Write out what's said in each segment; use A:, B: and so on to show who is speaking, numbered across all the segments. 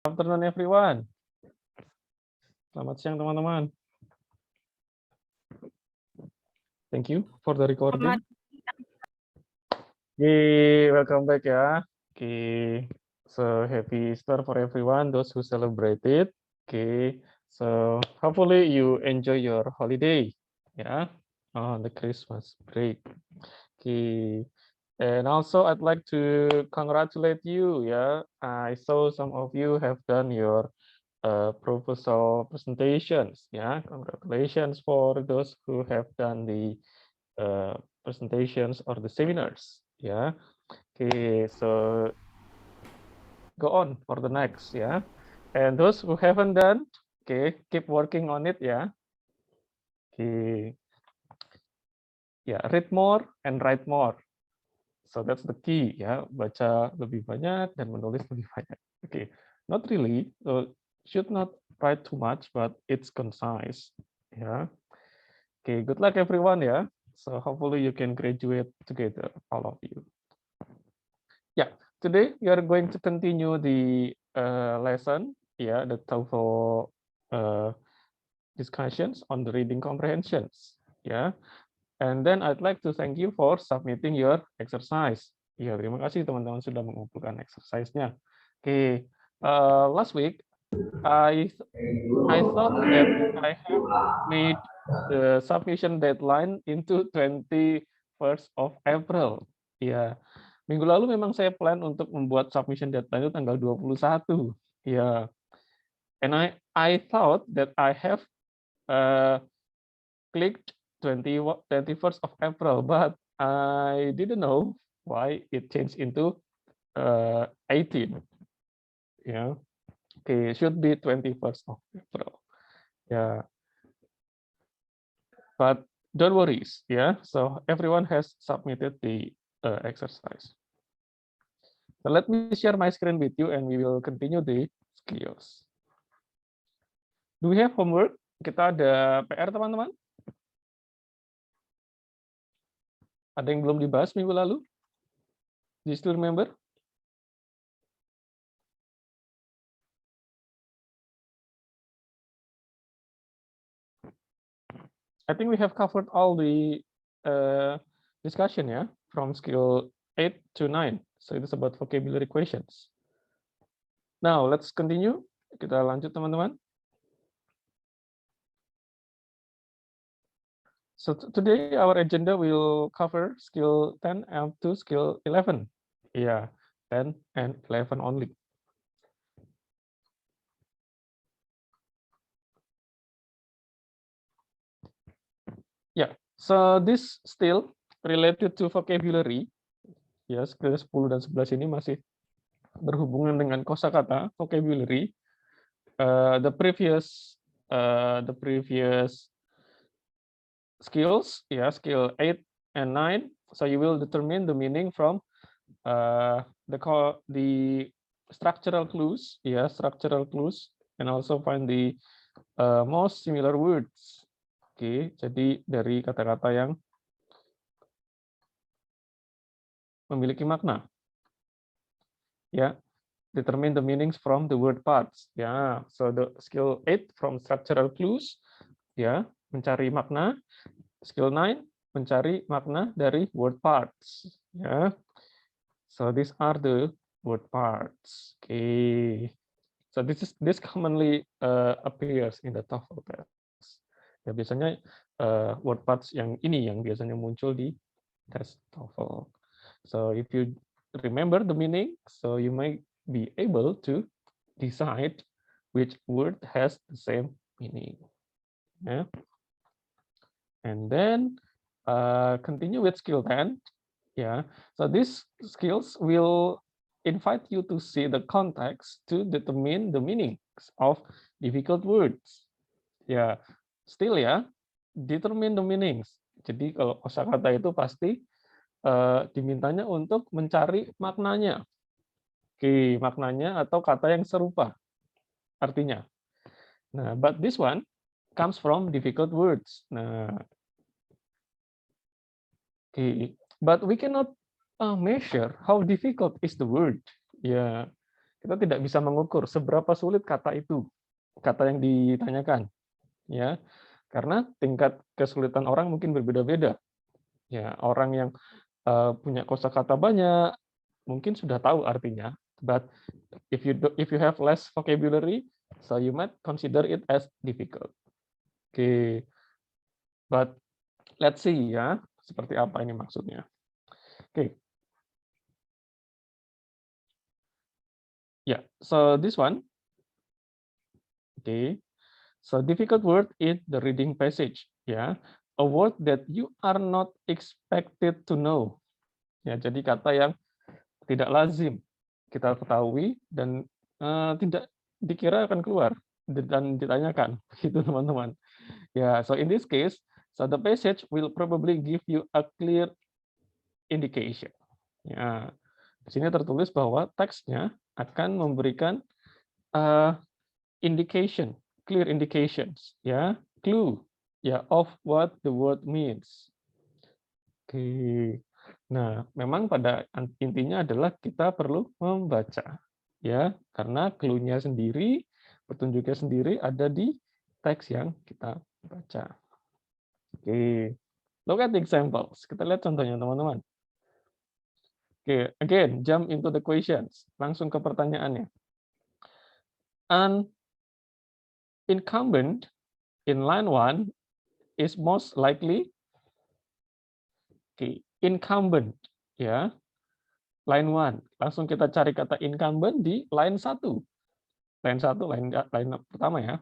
A: Afternoon everyone. Selamat siang teman-teman. Thank you for the recording. Welcome back ya. So happy Easter for everyone, those who celebrate it. So hopefully you enjoy your holiday ya, on the Christmas break. And also I'd like to congratulate you ya. I saw some of you have done your proposal presentations. Yeah, congratulations for those who have done the presentations or the seminars. Yeah. So go on for the next. Yeah, and those who haven't done, keep working on it. Yeah. Yeah, read more and write more. So that's the key. Ya, baca lebih banyak dan menulis lebih banyak. Not really. Should not write too much, but it's concise. Yeah. Good luck everyone ya. So hopefully you can graduate together, all of you. Yeah, today we are going to continue the lesson, the TOEFL discussions on the reading comprehensions. And then I'd like to thank you for submitting your exercise. Terima kasih teman-teman sudah mengumpulkan exercise-nya. Last week I thought that I have made the submission deadline into 21st of April. Minggu lalu memang saya plan untuk membuat submission deadline itu tanggal 21. And I thought that I have clicked 21st of April, but I didn't know why it changed into 18. Should be 21st of April. But don't worry, so everyone has submitted the exercise. So let me share my screen with you and we will continue the skills. Do we have homework? Kita ada PR teman-teman? Ada yang belum dibahas minggu lalu? Do you still remember? I think we have covered all the discussion from skill 8 to 9. So it is about vocabulary questions. Now let's continue. Kita lanjut teman-teman. So today our agenda will cover skill 10 up to skill 11. 10 and 11 only. So this still related to vocabulary. Skill 10 dan 11 ini masih berhubungan dengan kosakata vocabulary. The previous skills, skill 8 and 9. So you will determine the meaning from the structural clues, and also find the most similar words. Jadi dari kata-kata yang memiliki makna. Determine the meanings from the word parts. So the skill 8 from structural clues, mencari makna. Skill 9 mencari makna dari word parts. So these are the word parts. So this commonly appears in the TOEFL test. Biasanya word parts yang ini yang biasanya muncul di tes TOEFL. So if you remember the meaning, so you might be able to decide which word has the same meaning. And then continue with skill 10. So these skills will invite you to see the context to determine the meanings of difficult words. Still determine the meanings. Jadi kalau kosakata itu pasti dimintanya untuk mencari maknanya. Maknanya atau kata yang serupa artinya. Nah, but this one comes from difficult words. Nah, but we cannot measure how difficult is the word. kita tidak bisa mengukur seberapa sulit kata itu, kata yang ditanyakan, ya, karena tingkat kesulitan orang mungkin berbeda-beda. Ya, orang yang punya kosakata banyak mungkin sudah tahu artinya, but if you have less vocabulary, so you might consider it as difficult. Oke, but let's see ya, seperti apa ini maksudnya. Oke. Yeah, so this one, okay. So difficult word is the reading passage, ya. A word that you are not expected to know. Ya, jadi kata yang tidak lazim kita ketahui dan tidak dikira akan keluar dan ditanyakan, gitu teman-teman. Ya, so in this case, so the passage will probably give you a clear indication. Ya, di sini tertulis bahwa teksnya akan memberikan indication, clear indications, ya, clue, ya, of what the word means. Oke. Nah, memang pada intinya adalah kita perlu membaca, ya, karena clue-nya sendiri, petunjuknya sendiri ada di teks yang kita baca. Oke. Look at the examples. Kita lihat contohnya, teman-teman. Oke, again, jump into the questions. Langsung ke pertanyaannya. An incumbent in line 1 is most likely, oke, incumbent, ya, line 1. Langsung kita cari kata incumbent di line 1. Line 1, line pertama ya.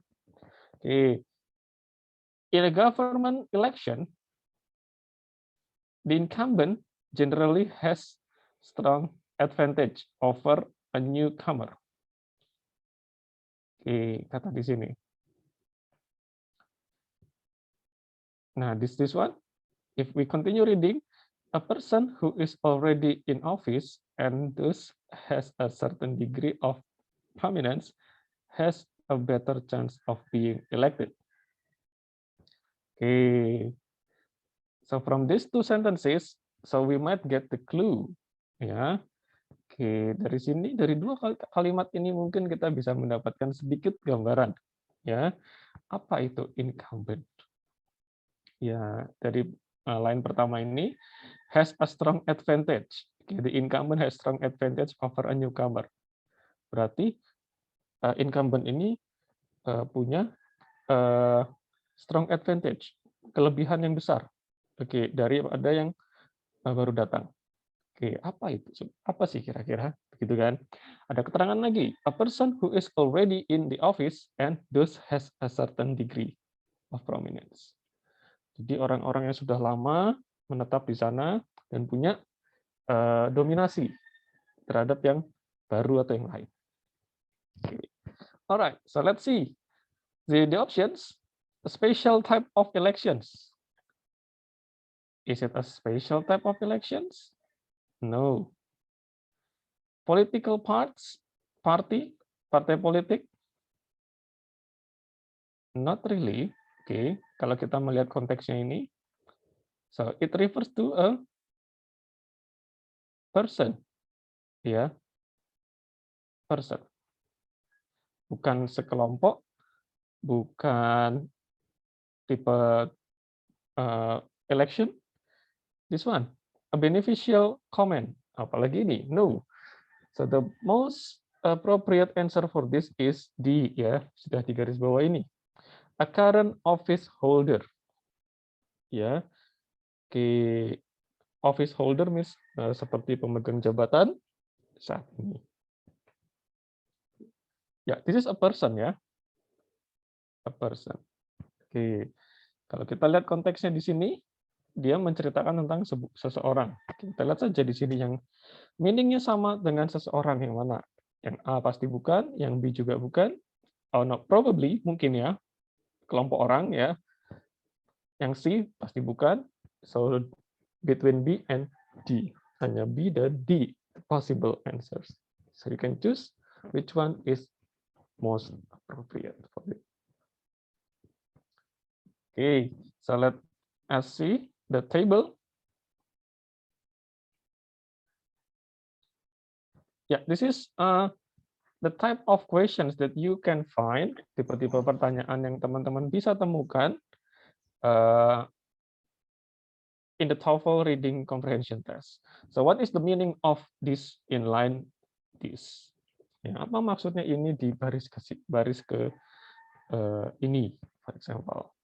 A: Oke. In a government election, the incumbent generally has strong advantage over a newcomer. Oke, kata di sini. Nah, this one, if we continue reading, a person who is already in office and thus has a certain degree of prominence has a better chance of being elected. Okay. So from these two sentences, so we might get the clue. Ya. Oke, dari sini, dari dua kalimat ini mungkin kita bisa mendapatkan sedikit gambaran. Ya, apa itu incumbent? Ya, dari line pertama ini, has a strong advantage. The incumbent has strong advantage over a newcomer. Berarti incumbent ini punya strong advantage, kelebihan yang besar. Oke, daripada yang baru datang. Oke, apa itu? Apa sih kira-kira? Begitu kan? Ada keterangan lagi. A person who is already in the office and thus has a certain degree of prominence. Jadi orang-orang yang sudah lama menetap di sana dan punya dominasi terhadap yang baru atau yang lain. Okay. Alright, so let's see the options. A special type of elections. Is it a special type of elections? No. Political party, partai politik? Not really. Oke, kalau kita melihat konteksnya ini, so it refers to a person, ya, person. Bukan sekelompok, bukan tipe election. This one, a beneficial comment. Apalagi ini, no. So the most appropriate answer for this is D, ya, sudah di garis bawah ini. A current office holder. Ya. Oke, office holder means seperti pemegang jabatan saat ini. Ya, this is a person ya. A person. Oke. Kalau kita lihat konteksnya di sini, dia menceritakan tentang seseorang. Kita lihat saja di sini yang meaning-nya sama dengan seseorang yang mana. Yang A pasti bukan, yang B juga bukan. Oh no, probably mungkin ya. Kelompok orang ya. Yang C pasti bukan. So between B and D. Hanya B dan D possible answers. So you can choose which one is most appropriate for it. Okay, so let's see the table. Yeah, this is the type of questions that you can find, tipe-tipe pertanyaan yang teman-teman bisa temukan in the TOEFL reading comprehension test. So what is the meaning of this inline this? Ya, apa maksudnya ini di baris ke ini, for example.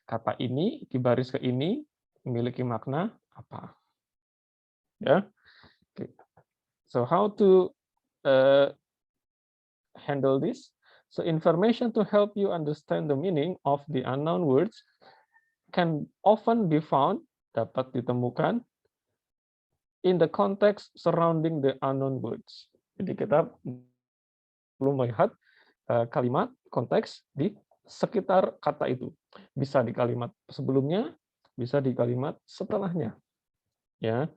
A: Kata ini di baris ke ini memiliki makna apa? Ya. Okay. So how to handle this? So information to help you understand the meaning of the unknown words can often be found, dapat ditemukan, in the context surrounding the unknown words. Jadi kita perlu melihat kalimat konteks di sekitar kata itu. Bisa di kalimat sebelumnya, bisa di kalimat setelahnya. Ya.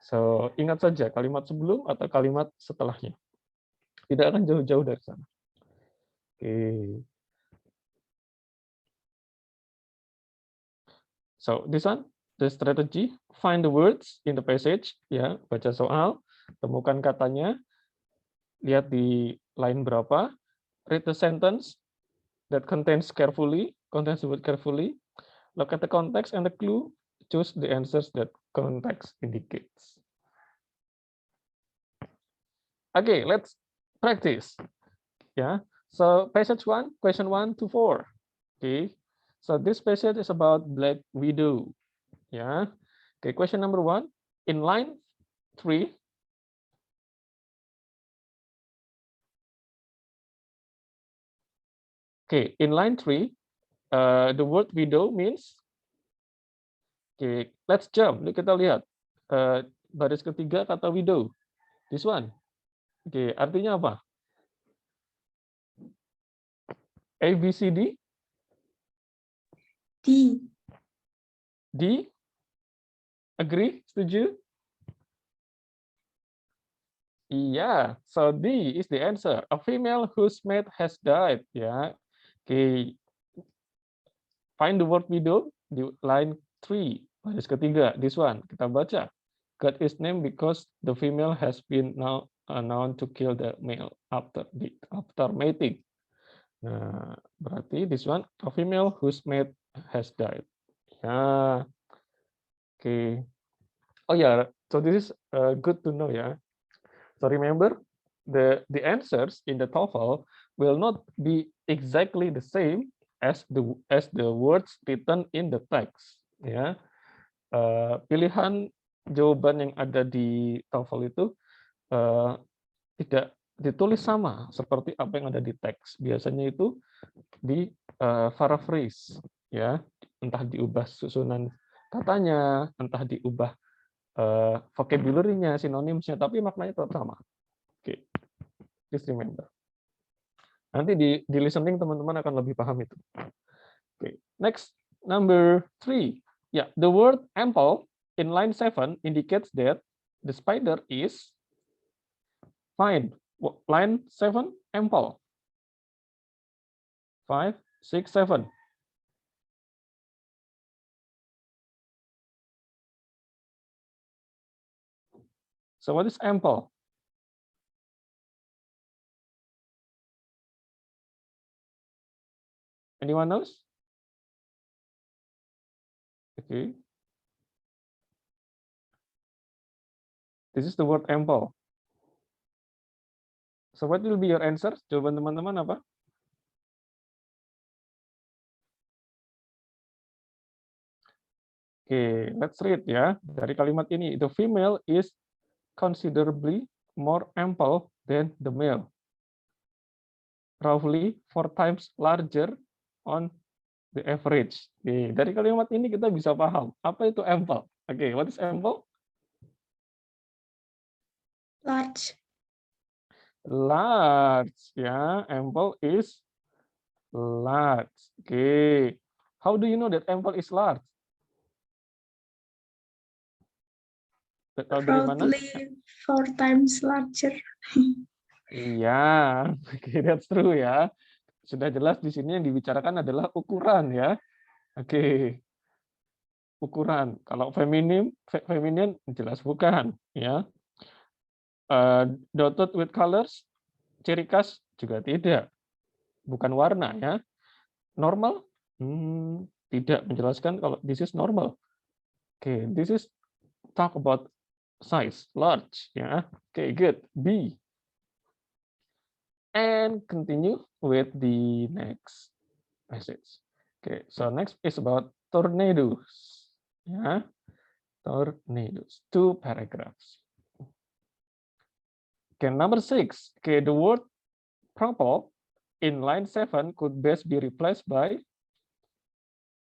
A: So, ingat saja kalimat sebelum atau kalimat setelahnya. Tidak akan jauh-jauh dari sana. Oke. So, this one, the strategy, find the words in the passage, ya, baca soal, temukan katanya, lihat di line berapa, read the sentence that contains the word carefully, look at the context and the clue, choose the answers that context indicates. Okay, let's practice. Yeah. So passage 1, question 1 to 4. Okay. So this passage is about Black Widow. Yeah. Okay. Question number 1. In line 3. Okay. In line 3, the word widow means. Okay. Let's jump. Kita lihat. Baris ketiga kata widow. This one. Oke, artinya apa? A, B, C, D?
B: D.
A: D? Agree? Setuju? Iya, so D is the answer. A female whose mate has died. Ya, oke. Find the word widow di line 3, baris ketiga. This one, kita baca. Got his name because the female has been now known to kill the male after mating. Nah, berarti this one, a female whose mate has died. Ya, oke. Oh ya, so this is good to know ya. So remember, the answers in the TOEFL will not be exactly the same as the words written in the text. Ya, pilihan jawaban yang ada di TOEFL itu tidak ditulis sama seperti apa yang ada di teks. Biasanya itu di paraphrase, ya, entah diubah susunan katanya, entah diubah vocabulary-nya, sinonimnya, tapi maknanya tetap sama. Oke, please remember. Nanti di listening teman-teman akan lebih paham itu. Oke, next, number 3. Yeah, the word ample in line 7 indicates that the spider is fine. Line 7, ample. 5, 6, 7. So what is ample? Anyone knows? Okay. This is the word ample. So what will be your answer? Jawaban teman-teman apa? Oke, let's read ya. Dari kalimat ini, the female is considerably more ample than the male. Roughly 4 times larger on the average. Oke, dari kalimat ini kita bisa paham apa itu ample. Oke, what is ample?
B: Large.
A: Large, ya. Ample is large. Oke. How do you know that ample is large? Tahu dari mana?
B: Roughly 4 times larger.
A: Iya, oke, that's true ya. Sudah jelas di sini yang dibicarakan adalah ukuran ya. Oke. Ukuran. Kalau feminin jelas bukan ya. Dotted with colors ciri khas juga tidak, bukan warna ya. Normal, tidak menjelaskan kalau this is normal. Oke, this is talk about size, large ya. Oke, good. B. And continue with the next passage. Okay, so next is about tornadoes. Yeah, tornadoes. 2 paragraphs. Okay, number 6. Okay, the word propel in line 7 could best be replaced by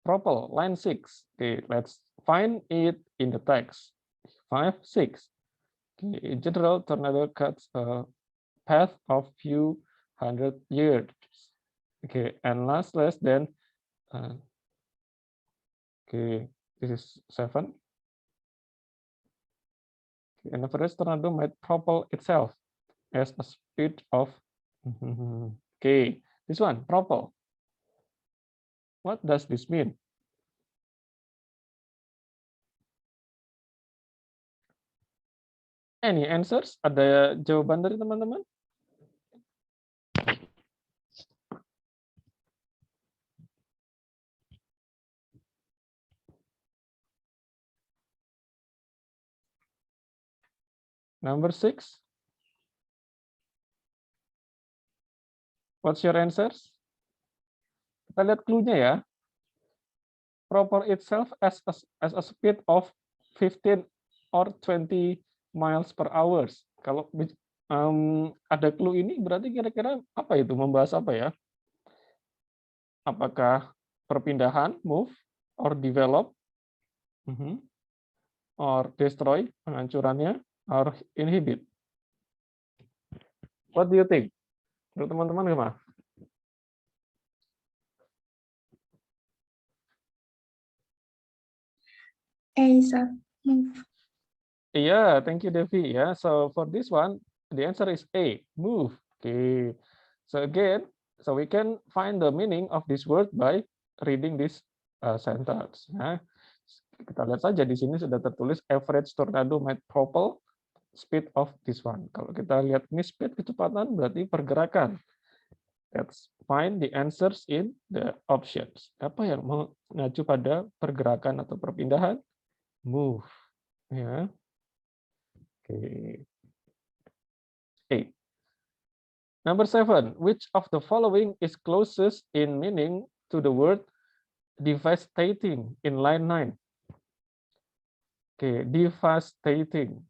A: propel, line 6. Okay, let's find it in the text. 5, 6. Okay, in general, tornado cuts a path of few hundred yards. Okay, and lasts less than okay, this is 7. An average tornado might propel itself as a speed of okay, this one, propel. What does this mean? Any answers? Ada jawaban dari teman-teman? Number 6. What's your answers? Kita lihat clue-nya ya. Propel itself as a speed of 15 or 20 miles per hour. Kalau ada clue ini berarti kira-kira apa itu? Membahas apa ya? Apakah perpindahan, move, or develop, or destroy, penghancurannya, or inhibit? What do you think? Menurut teman-teman gimana?
B: A, sir. Move.
A: Yeah, thank you, Devi. Yeah, so for this one, the answer is A, move. Okay. So again, so we can find the meaning of this word by reading this sentence. Nah, kita lihat saja di sini sudah tertulis average tornado might propel speed of this one. Kalau kita lihat ini speed, kecepatan, berarti pergerakan. Let's find the answers in the options. Apa yang mengacu pada pergerakan atau perpindahan? Move. Ya. Oke. 8. Number 7. Which of the following is closest in meaning to the word devastating in line 9? Oke, devastating.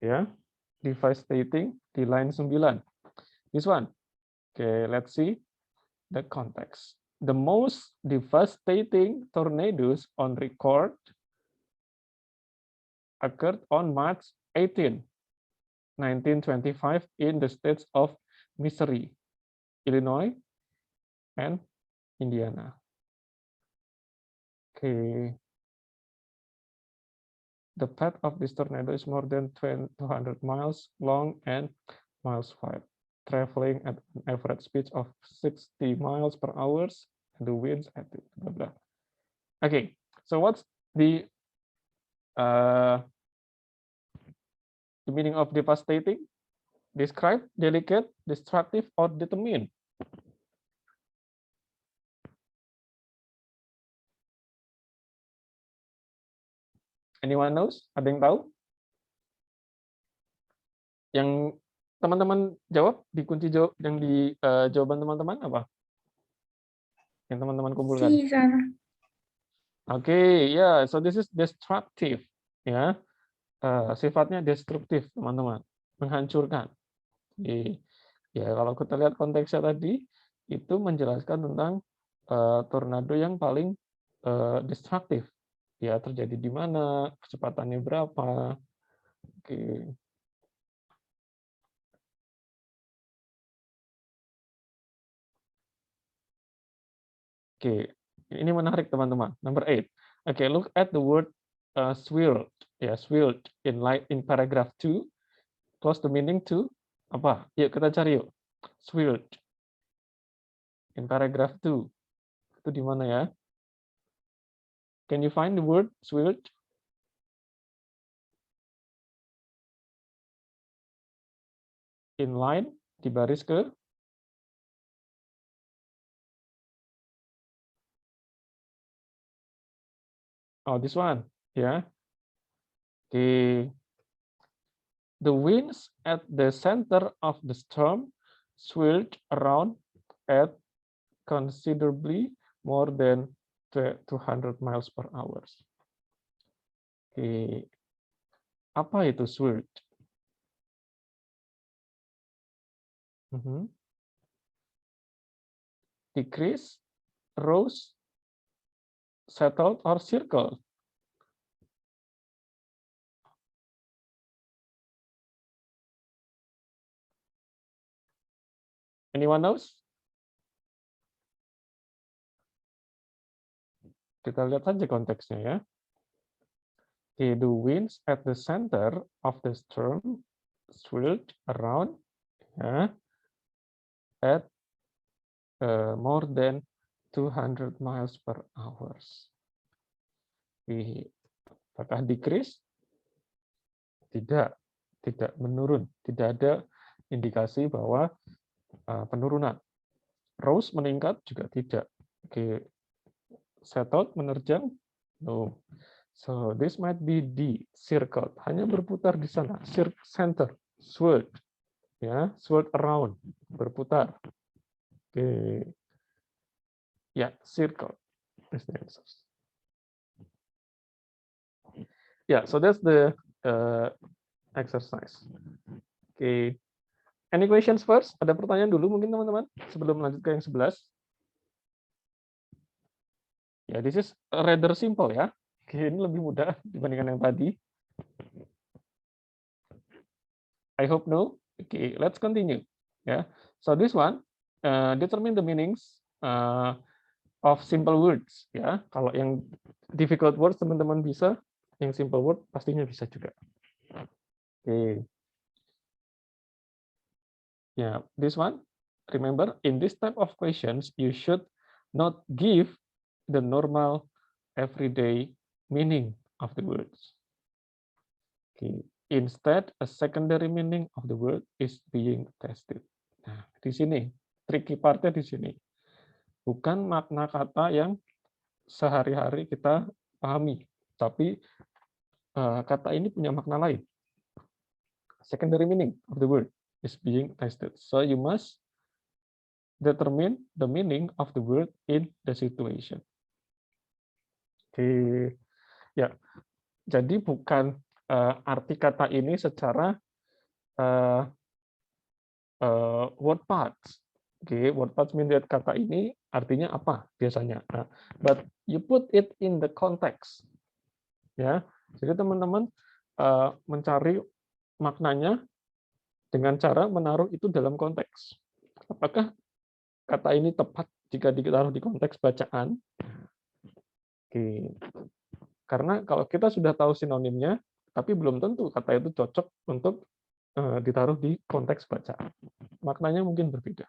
A: Ya, devastating di line 9. This one. Okay, let's see the context. The most devastating tornadoes on record occurred on March 18, 1925 in the states of Missouri, Illinois, and Indiana. Okay. The path of this tornado is more than 200 miles long and miles wide, traveling at an average speed of 60 miles per hour, and the winds at blah, blah. Okay, so what's the meaning of devastating? Describe, delicate, destructive, or determine. Anyone knows? Ada yang tahu? Yang teman-teman jawab di kunci jawab yang di jawaban teman-teman apa? Yang teman-teman kumpulkan.
B: C, sir.
A: Oke, ya, so this is destructive, ya. Sifatnya destruktif, teman-teman, menghancurkan. Ya, kalau kita lihat konteksnya tadi, itu menjelaskan tentang tornado yang paling destruktif. Ya, terjadi di mana, kecepatannya berapa. Oke. Oke, ini menarik teman-teman. Number 8. Oke, look at the word swirled. Ya, swirled in paragraph 2. Close the meaning to apa? Yuk kita cari yuk. Swirled in paragraph 2. Itu di mana ya? Can you find the word swirled? inline di baris ke this one, ya. Okay. The winds at the center of the storm swirled around at considerably more than 200 miles per hour. Okay. Apa itu swirled? Decrease, rose, settled, or circle? Anyone knows? Kita lihat saja konteksnya ya. Okay, the winds at the center of the storm swirled around at more than 200 miles per hour. Apakah decrease? Tidak menurun. Tidak ada indikasi bahwa penurunan. Rose meningkat juga tidak. Okay. Settled menerjang? No. So this might be the circle. Hanya berputar di sana. Center, swirl, ya, swirl around, berputar. Oke, ya, circle. Is the answer. Yeah, so that's the exercise. Okay. Any questions first? Ada pertanyaan dulu mungkin teman-teman sebelum lanjut ke yang 11. Ya, this is rather simple ya. Oke, ini lebih mudah dibandingkan yang tadi. I hope no. Okay, let's continue. Yeah. So this one determine the meanings of simple words. Ya, kalau yang difficult words teman-teman bisa, yang simple word pastinya bisa juga. Okay. Yeah, this one. Remember, in this type of questions, you should not give the normal everyday meaning of the words. Okay. Instead, a secondary meaning of the word is being tested. Nah, di sini, tricky partnya di sini. Bukan makna kata yang sehari-hari kita pahami, tapi kata ini punya makna lain. Secondary meaning of the word is being tested. So you must determine the meaning of the word in the situation. Oke, ya. Jadi bukan arti kata ini secara word parts. Oke, word parts mean that kata ini artinya apa biasanya. Nah, but you put it in the context. Ya, jadi teman-teman mencari maknanya dengan cara menaruh itu dalam konteks. Apakah kata ini tepat jika ditaruh di konteks bacaan? Oke. Karena kalau kita sudah tahu sinonimnya, tapi belum tentu kata itu cocok untuk ditaruh di konteks bacaan. Maknanya mungkin berbeda.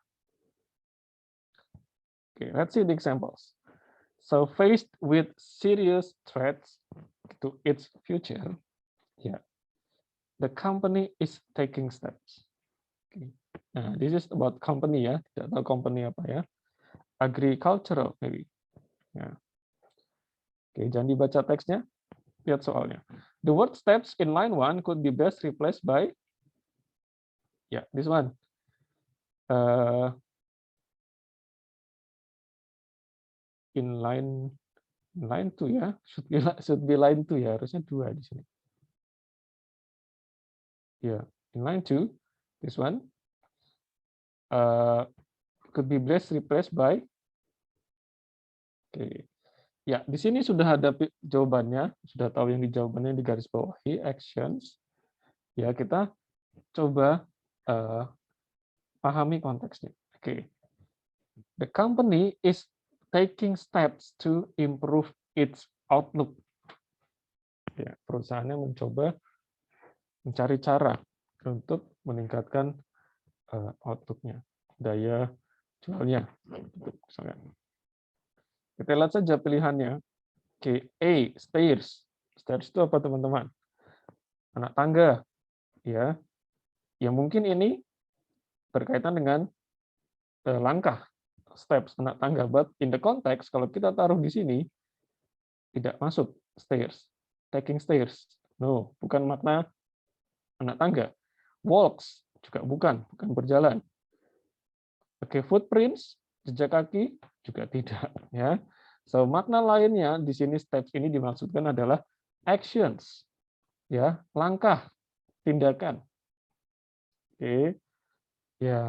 A: Okay, let's see the examples. So faced with serious threats to its future, yeah, the company is taking steps. Okay. Nah, this is about company ya, tidak tahu company apa ya. Agricultural maybe. Ya. Oke, jangan dibaca teksnya, lihat soalnya. The word steps in line 1 could be best replaced by, yeah, this one. In line 2 ya, should be line 2 ya, harusnya 2 di sini. Ya, in line 2, this one could be best replaced by. Oke. Ya, di sini sudah ada jawabannya, sudah tahu yang di jawabannya di garis bawahi, actions. Ya, kita coba pahami konteksnya. Oke. The company is taking steps to improve its outlook. Ya, perusahaannya mencoba mencari cara untuk meningkatkan outlook-nya, daya jualnya. Misalnya. Kita lihat saja pilihannya. Oke, A, stairs. Stairs itu apa teman-teman? Anak tangga. Ya, ya mungkin ini berkaitan dengan langkah, steps, anak tangga. But in the context, kalau kita taruh di sini, tidak masuk stairs, taking stairs. No, bukan makna anak tangga. Walks juga bukan berjalan. Oke, footprints, jejak kaki juga tidak, ya. So makna lainnya di sini steps ini dimaksudkan adalah actions, ya, langkah, tindakan. Oke, ya.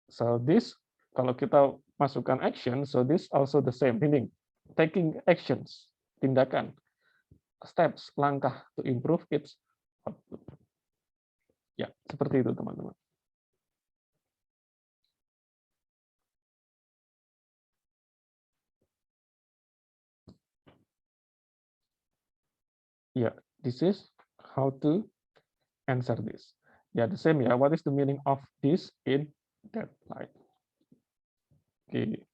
A: So this kalau kita masukkan action, so this also the same meaning, taking actions, tindakan, steps, langkah to improve its output. Ya, seperti itu teman-teman. Yeah, this is how to answer this. Yeah, the same. Yeah, what is the meaning of this in that light? Okay.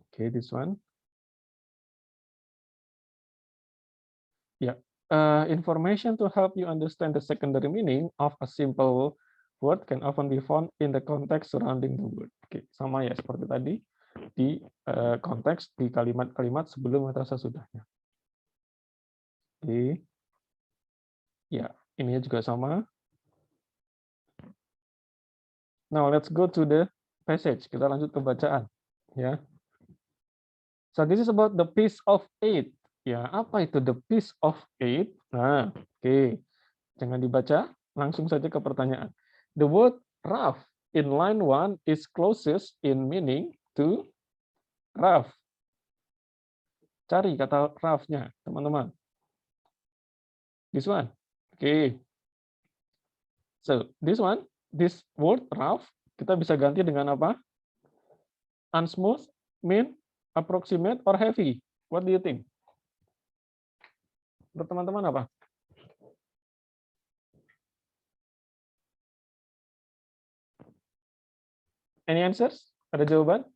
A: Okay, this one. Yeah, information to help you understand the secondary meaning of a simple word can often be found in the context surrounding the word. Oke, sama ya seperti tadi di konteks di kalimat-kalimat sebelum atau sesudahnya. Oke. Ya, ini juga sama. Now let's go to the passage. Kita lanjut ke bacaan, ya. So this is about the piece of eight. Ya, apa itu the piece of eight? Nah, oke. Jangan dibaca, langsung saja ke pertanyaan. The word rough in line 1 is closest in meaning to rough. Cari kata rough-nya, teman-teman. This one. Okay. So, this one, this word rough, kita bisa ganti dengan apa? Unsmooth, mean, approximate, or heavy. What do you think? Menurut teman-teman apa? Any answers? Ada jawaban?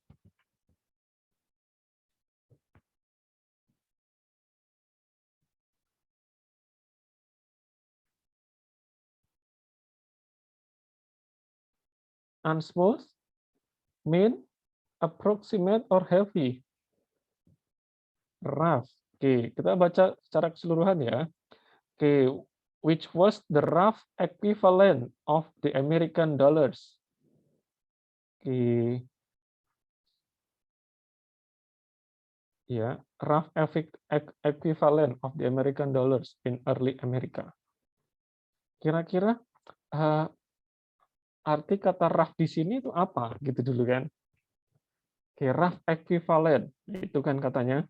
A: Unsmooth, mean, approximate, or heavy? Rough. Oke, kita baca secara keseluruhan ya. Oke, which was the rough equivalent of the American dollars? Oke. Ya, rough equivalent of the American dollars in early America. Kira-kira arti kata rough di sini itu apa gitu dulu kan? Oke, rough equivalent itu kan katanya.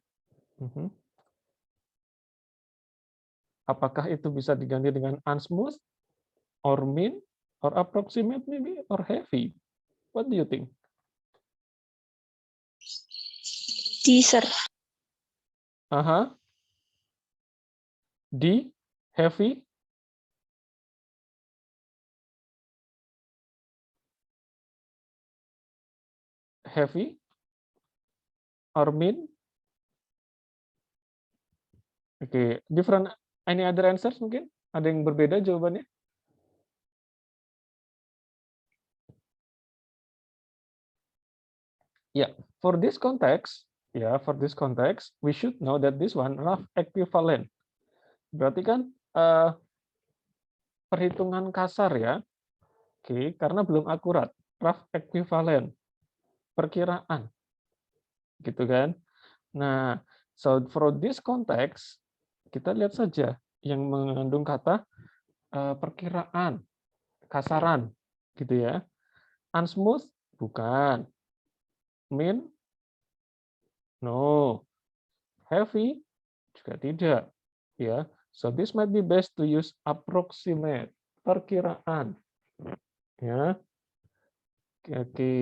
A: Apakah itu bisa diganti dengan unsmooth, or mean, or approximate maybe, or heavy? What do you think?
B: Teaser.
A: Aha. D, heavy. Heavy, or mean? Oke, different. Any other answers mungkin? Ada yang berbeda jawabannya? Yeah, for this context, we should know that this one rough equivalent. Berarti kan perhitungan kasar ya. Oke, karena belum akurat. Rough equivalent, perkiraan. Gitu kan? Nah, so for this context, kita lihat saja yang mengandung kata perkiraan, kasaran, gitu ya. Unsmooth, bukan. Mean, no. Heavy, juga tidak. Ya, so this might be best to use approximate, perkiraan. Ya, oke.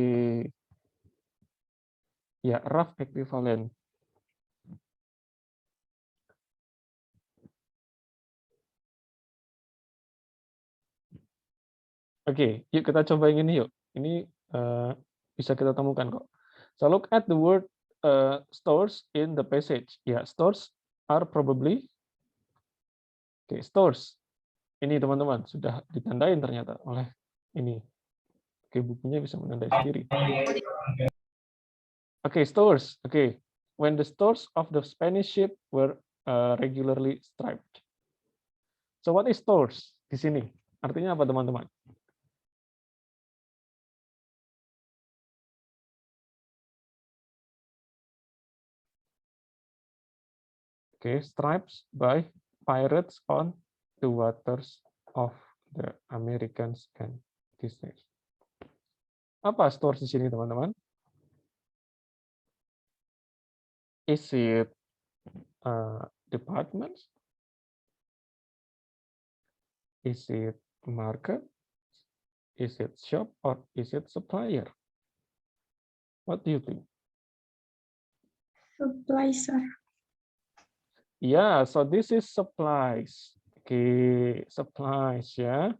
A: Ya, rough equivalent. Oke, yuk kita coba yang ini yuk. Ini bisa kita temukan kok. So look at the word stores in the passage. Ya, stores are probably Oke, stores. Ini teman-teman sudah ditandain ternyata oleh ini. Oke, bukunya bisa menandai sendiri. Oke, stores. Oke, when the stores of the Spanish ship were regularly striped. So what is stores di sini? Artinya apa teman-teman? Oke, stripes by pirates on the waters of the Americans and Disney. Apa stores di sini teman-teman? Is it departments? Is it market? Is it shop or is it supplier? What do you think?
B: Supplies, sir.
A: Yeah, so this is supplies. Okay, supplies, yeah.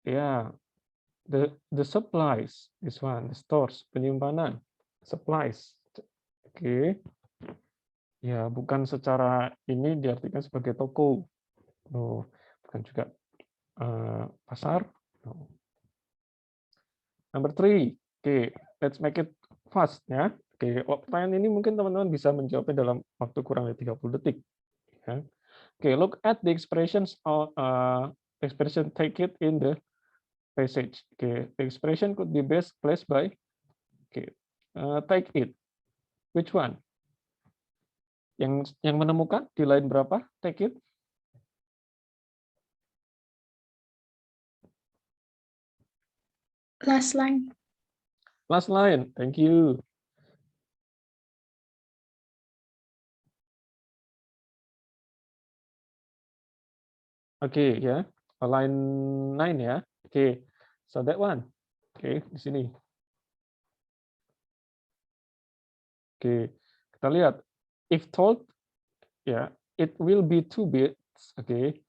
A: Yeah, the supplies, this one, the stores, penyimpanan, supplies. Oke. Ya, bukan secara ini diartikan sebagai toko. No, bukan juga pasar. No. Number 3. Oke, let's make it fast ya. Oke, pertanyaan ini mungkin teman-teman bisa menjawabnya dalam waktu kurang dari 30 detik. Ya. Oke, look at the expressions of expression take it in the passage. Oke, the expression could be best placed by take it. Which one? Yang menemukan di line berapa? Take it.
B: Last line.
A: Last line. Thank you. Oke, ya. Line 9 ya. Oke. So that one. Oke, di sini. Oke. Kita lihat. If told, ya, it will be 2 bits. Oke.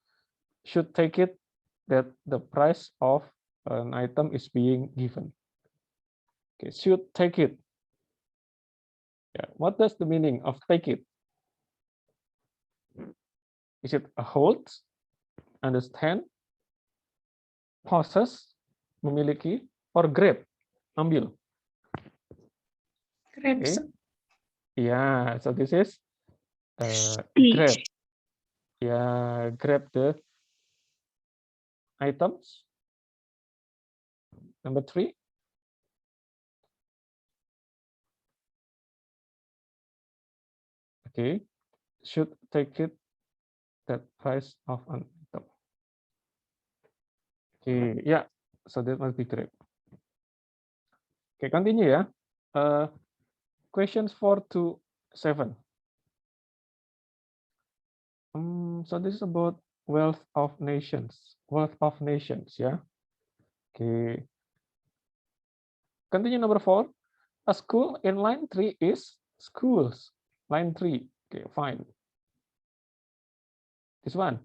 A: Should take it that the price of an item is being given. Okay, should take it. Yeah. What does the meaning of take it? Is it a hold, understand, possess, memiliki, or grab, ambil?
B: Grapes.
A: Okay. Yeah, so this is
B: B.
A: grab. Yeah, grab the items. Number 3. Okay, should take it that price of an item. Okay, yeah, so that must be grab. Okay, continue ya. Questions 4 to 7. So this is about wealth of nations. Wealth of nations, yeah. Okay. Continue number 4. A school in line 3 is schools. Line 3. Okay, fine. This one.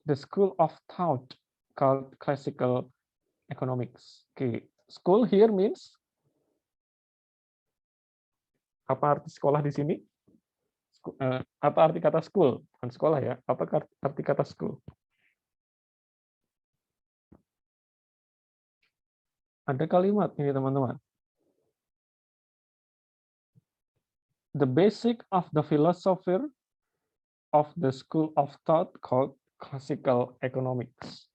A: The school of thought called classical economics. Okay. School here means apa arti sekolah di sini? Apa arti kata school? Bukan sekolah ya. Apa arti kata school? Ada kalimat ini teman-teman. The basic of the philosophy of the school of thought called classical economics.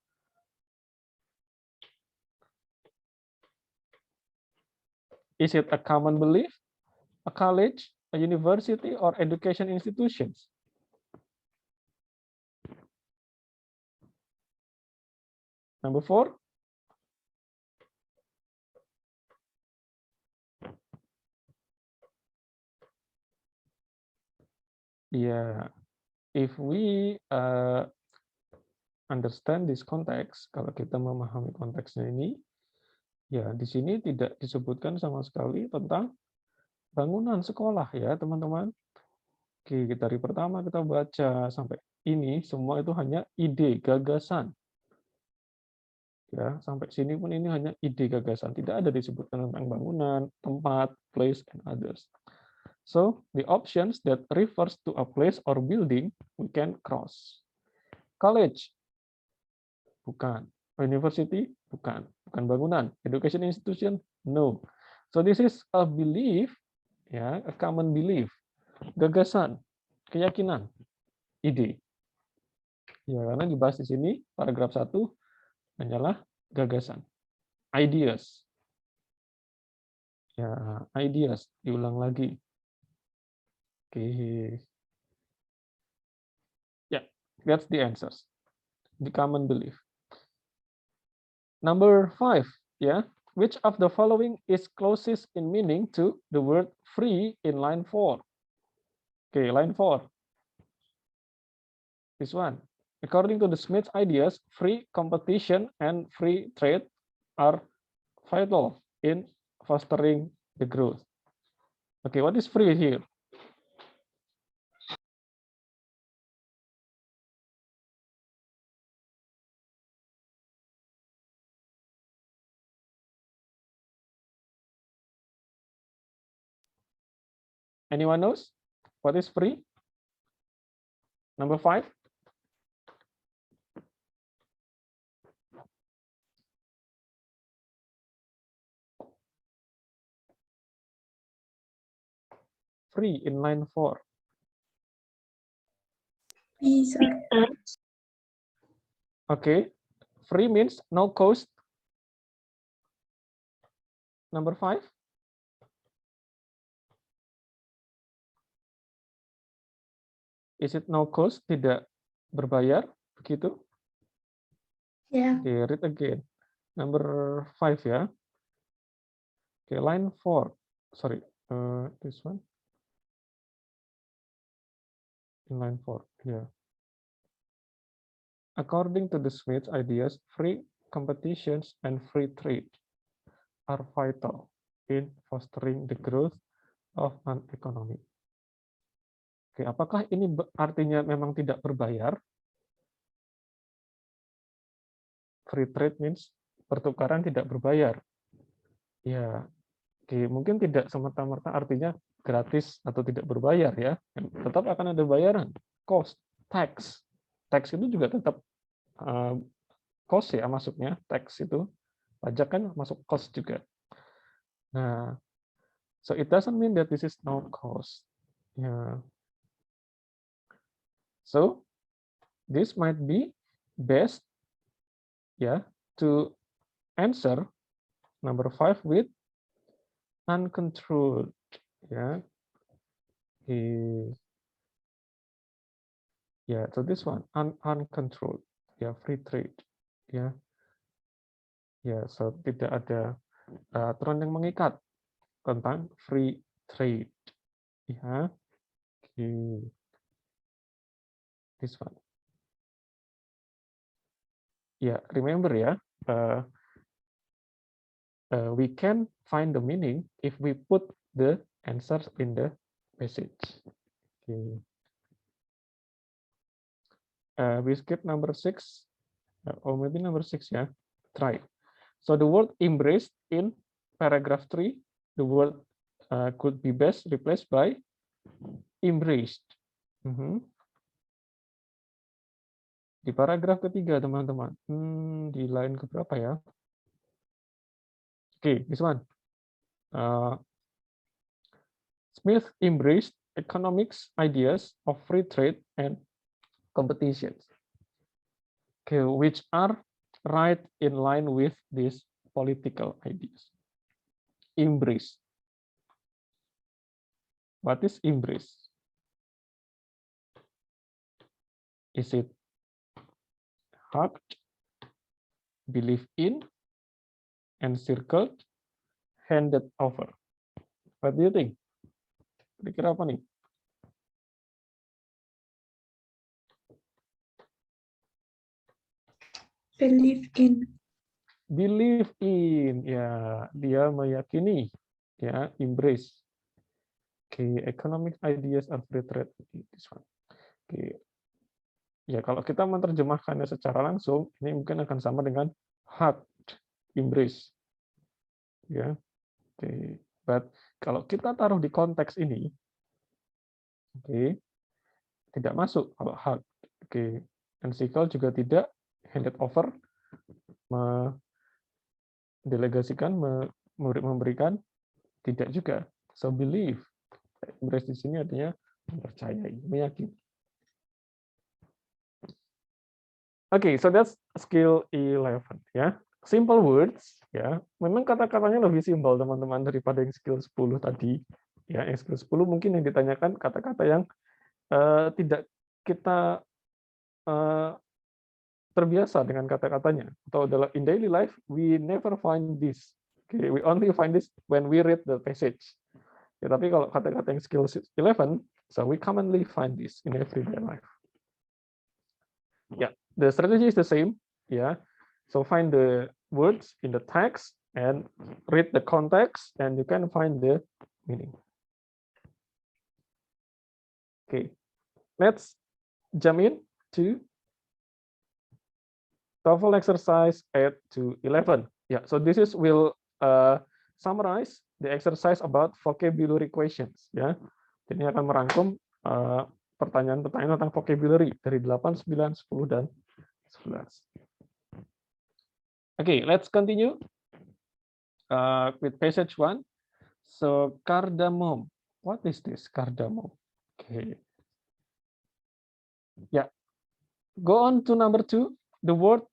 A: Is it a common belief, a college, a university, or education institutions? Number 4. Yeah, if we understand this context, kalau kita memahami konteksnya ini, ya di sini tidak disebutkan sama sekali tentang bangunan sekolah ya teman-teman. Oke, dari pertama kita baca sampai ini semua itu hanya ide, gagasan. Ya, sampai sini pun ini hanya ide, gagasan. Tidak ada disebutkan tentang bangunan, tempat, place, and others. So the options that refers to a place or building we can cross. College, bukan. University, bukan. Bukan bangunan. Education institution, no. So this is a belief, ya, a common belief. Gagasan, keyakinan, ide. Ya, karena dibahas di sini paragraf 1 hanyalah gagasan. Ideas. Ya, ideas diulang lagi. Oke. Ya, that's the answers. The common belief. Number 5, ya. Which of the following is closest in meaning to the word free in line 4? Okay, line 4. This one. According to the Smith's ideas, free competition and free trade are vital in fostering the growth. Okay, what is free here? Anyone knows what is free? Number 5. Free in line 4.
B: B, sir.
A: Okay, free means no cost. Number 5. Is it no cost? Tidak berbayar, begitu?
B: Yeah.
A: Okay, read again. Number 5, ya. Okay, line 4. Sorry, this one. In line 4, yeah. According to the Smith's ideas, free competitions and free trade are vital in fostering the growth of an economy. Oke, apakah ini artinya memang tidak berbayar? Free trade means pertukaran tidak berbayar. Ya, oke, mungkin tidak semata-merta artinya gratis atau tidak berbayar ya. Tetap akan ada bayaran, cost, tax. Tax itu juga tetap cost ya masuknya, tax itu. Pajak kan masuk cost juga. Nah, so it doesn't mean that this is no cost. Yeah. So this might be best, yeah, to answer number 5 with uncontrolled. Yeah. Yeah. So this one uncontrolled. Yeah, free trade. Yeah. Yeah. So tidak ada aturan yang mengikat tentang free trade. Yeah. This one. Yeah, remember ya, we can find the meaning if we put the answers in the passage. Okay. We skip number 6, or maybe number 6 ya. Try. So the word embraced in paragraph 3, the word could be best replaced by embraced. Di paragraf ketiga, teman-teman. Di line keberapa ya? Okay, this one. Smith embraced economics ideas of free trade and competitions, okay, which are right in line with these political ideas. Embrace. What is embrace? Is it hugged, believe in, encircled, handed over? What do you think? Kira-kira apa nih?
B: Believe in.
A: Believe in, ya, dia meyakini, ya, embrace. Okay, economic ideas are free trade. This one. Okay. Ya, kalau kita menerjemahkannya secara langsung, ini mungkin akan sama dengan hug, embrace. Ya, okay. But kalau kita taruh di konteks ini, Oke, tidak masuk kalau hug. Oke, encircle juga tidak, handed over, mendelegasikan, memberikan, tidak juga. So believe, embrace di sini artinya mempercayai, meyakini. Oke, so that's skill 11 ya. Simple words ya. Memang kata-katanya lebih simpel teman-teman daripada yang skill 10 tadi. Ya, yang skill 10 mungkin yang ditanyakan kata-kata yang tidak kita terbiasa dengan kata-katanya. Atau dalam in daily life we never find this. Okay, we only find this when we read the passage. Ya, tapi kalau kata-kata yang skill 11, so we commonly find this in everyday life. Yeah, the strategy is the same. Yeah, so find the words in the text and read the context, and you can find the meaning. Okay, let's jump in to TOEFL exercise 8 to 11. Yeah, so this is will summarize the exercise about vocabulary questions. Ya, ini akan merangkum pertanyaan-pertanyaan tentang vocabulary dari 8, 9, 10, dan 11. Okay, let's continue with passage 1. So, cardamom. What is this cardamom? Okay. Yeah. Go on to number 2. The word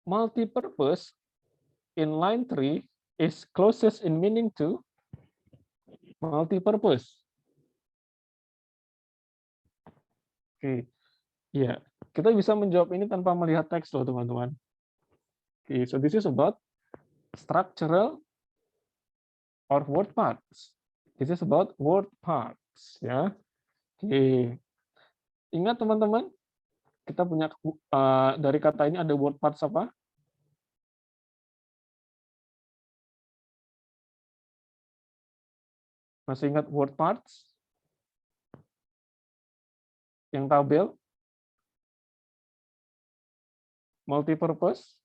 A: multi-purpose in line 3 is closest in meaning to multi-purpose. Oke, ya, kita bisa menjawab ini tanpa melihat teks loh teman-teman. Oke, so this is about structural or word parts. This is about word parts, ya. Oke, ingat teman-teman, kita punya dari kata ini ada word parts apa? Masih ingat word parts? Yang tabel? Multi-purpose?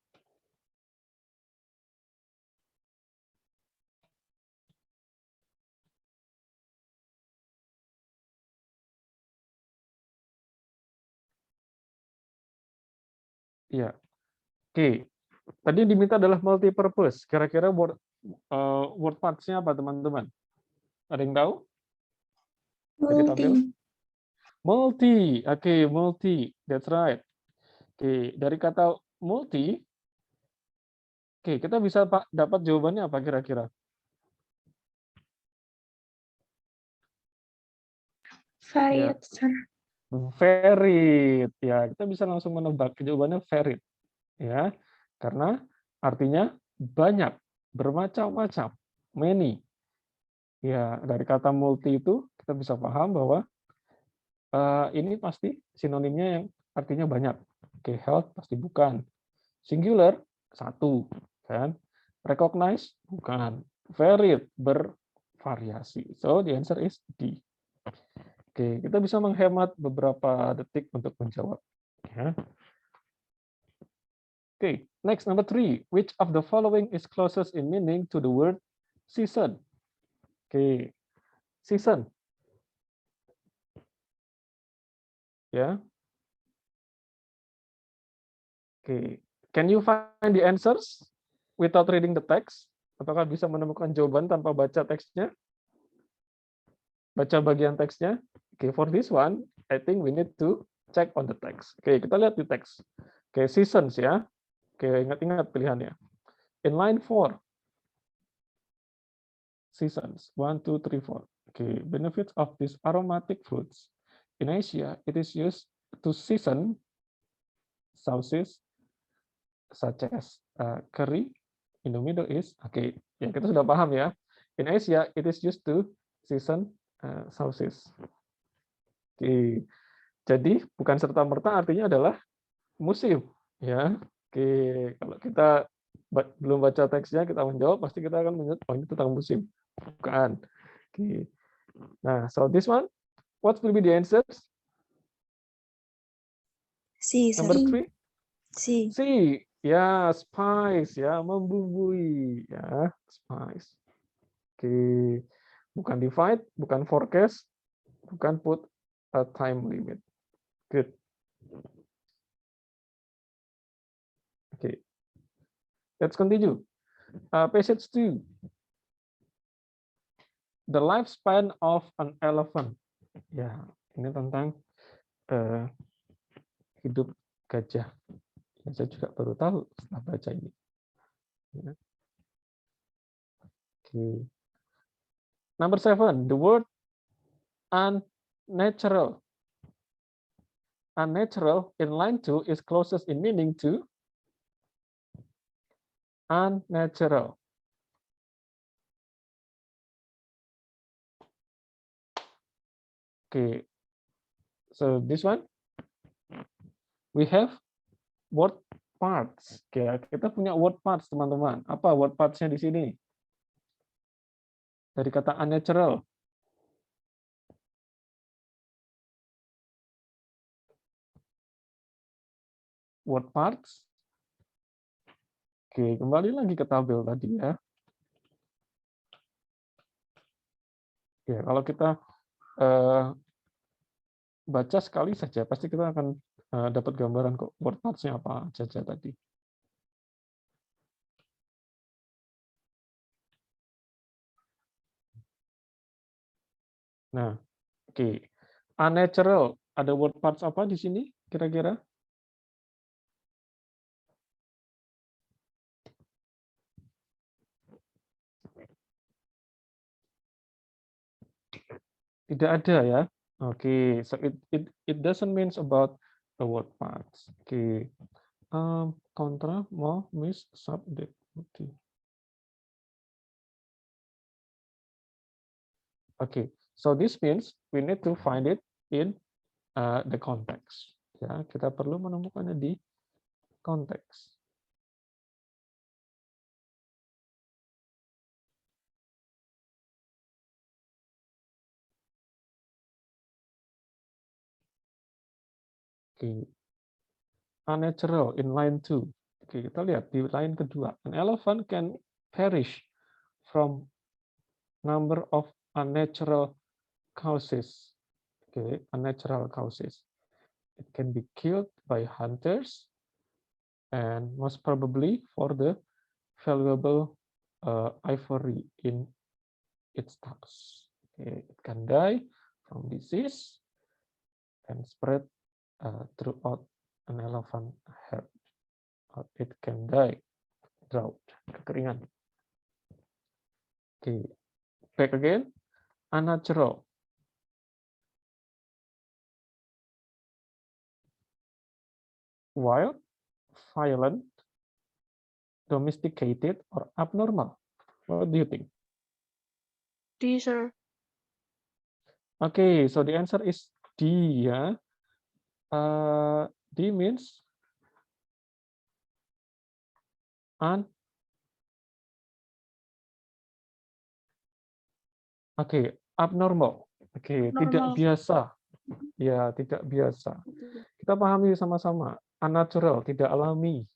A: Iya. Oke. Tadi diminta adalah multi-purpose. Kira-kira word parts-nya apa, teman-teman? Ada yang tahu? Dari tabel? Multi. Oke, multi. That's right. Oke, dari kata multi, oke, kita bisa dapat jawabannya apa kira-kira?
B: Varied, sir.
A: Varied. Ya, kita bisa langsung menebak jawabannya varied. Ya, karena artinya banyak, bermacam-macam, many. Ya, dari kata multi itu kita bisa paham bahwa ini pasti sinonimnya yang artinya banyak. Oke, health pasti bukan. Singular satu, kan? Recognize bukan. Varied bervariasi. So the answer is D. Oke, kita bisa menghemat beberapa detik untuk menjawab. Ya. Oke, next number 3. Which of the following is closest in meaning to the word season? Oke, season. Ya. Oke, can you find the answers without reading the text? Apakah bisa menemukan jawaban tanpa baca teksnya? Baca bagian teksnya? Oke, for this one, I think we need to check on the text. Oke, kita lihat di teks. Oke, seasons ya. Oke, ingat-ingat pilihannya. In line 4, seasons. 1, 2, 3, 4. Okay, benefits of these aromatic fruits. In Asia, it is used to season sauces such as curry. In the Middle East, okay, ya kita sudah paham ya. In Asia, it is used to season sauces. Okay. Jadi bukan serta-merta artinya adalah musim, ya. Oke, kalau kita belum baca teksnya, kita menjawab, pasti kita akan menyebut, oh ini tentang musim. Bukan. Oke. Nah, so this one, what will be the answers?
C: C,
A: Number 3?
C: C.
A: C. Ya, spice, ya, membumbui, ya, spice. Oke. Bukan divide, bukan forecast, bukan put a time limit. Good. Okay. Let's continue. Passage 2. The lifespan of an elephant. Ya, ini tentang hidup gajah. Ya, saya juga baru tahu setelah baca ini. Ya. Okay. Number 7, the word unnatural. Unnatural in line 2 is closest in meaning to unnatural. Okay, so this one we have word parts. Oke, kita punya word parts, teman-teman. Apa word parts-nya di sini? Dari kata unnatural. Word parts. Oke, kembali lagi ke tabel tadi ya. Oke, kalau kita baca sekali saja, pasti kita akan dapat gambaran kok word parts-nya apa saja tadi. Nah, oke. Unnatural, ada word parts apa di sini kira-kira? Tidak ada ya. Oke, so it doesn't means about the word parts. Oke. Kontra, mau, miss, subject. Oke. Okay, so this means we need to find it in the context. Ya, kita perlu menemukannya di konteks. Oke, unnatural in line 2. Oke, kita lihat di line kedua. An elephant can perish from number of unnatural causes. Oke, unnatural causes. It can be killed by hunters and most probably for the valuable ivory in its tusks. Okay, it can die from disease and spread throughout an elephant herd. Or it can die drought, kekeringan. Okay, back again. Unnatural. Wild, violent, domesticated, or abnormal. What do you think?
B: D, sir.
A: Okay, so the answer is D. Yeah, D means abnormal. Tidak
B: Normal.
A: biasa. Ya, tidak biasa. Kita pahami sama-sama. Unnatural, tidak alami.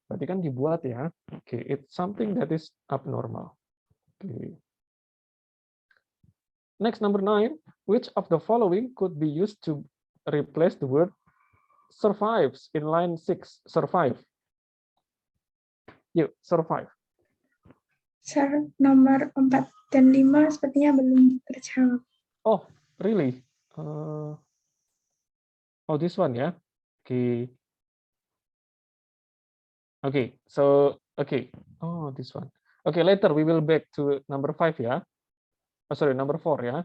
A: Berarti kan dibuat ya. It's something that is abnormal. Next, number 9. Which of the following could be used to replace the word survives in line 6? Survive. Yuk, survive.
B: Sir, nomor 4 dan 5 sepertinya belum terjawab.
A: Oh, really? Oh, this one ya. Oh, this one. Later we will back to number 5 ya. Oh, sorry, number 4 ya.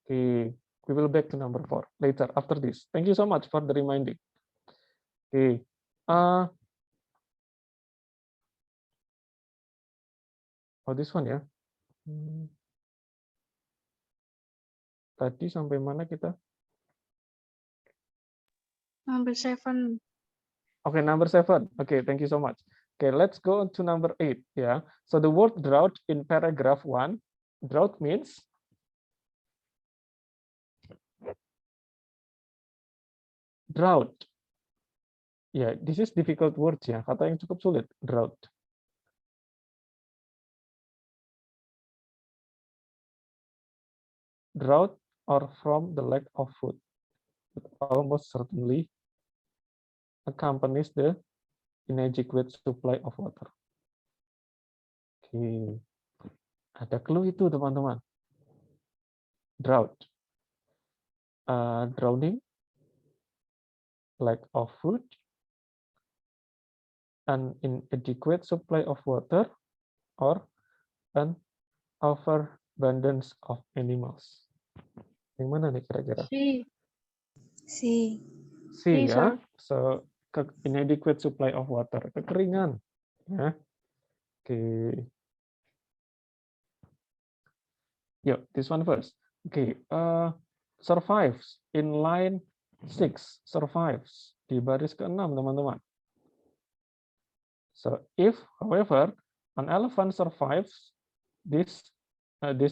A: We will back to number 4 later after this. Thank you so much for the reminding. Oh, this one ya. Tadi sampai mana kita?
B: Number 7.
A: Okay, number 7. Okay, thank you so much. Okay, let's go on to number 8. Yeah. So the word drought in paragraph 1. Drought means drought. Ya, this is difficult words ya. Kata yang cukup sulit. Drought. Drought or from the lack of food. It almost certainly accompanies the inadequate supply of water. Oke, ada clue itu teman-teman. Drought, drowning, lack of food, an inadequate supply of water, or an overabundance of animals. Yang mana nih kira-kira?
C: C.
A: C ya.
B: sir.
A: So inadequate supply of water, kekeringan. Ya. Oke. Yuk, this one first. Oke, survives in line 6, survives di baris ke-6 teman-teman. So if, however, an elephant survives these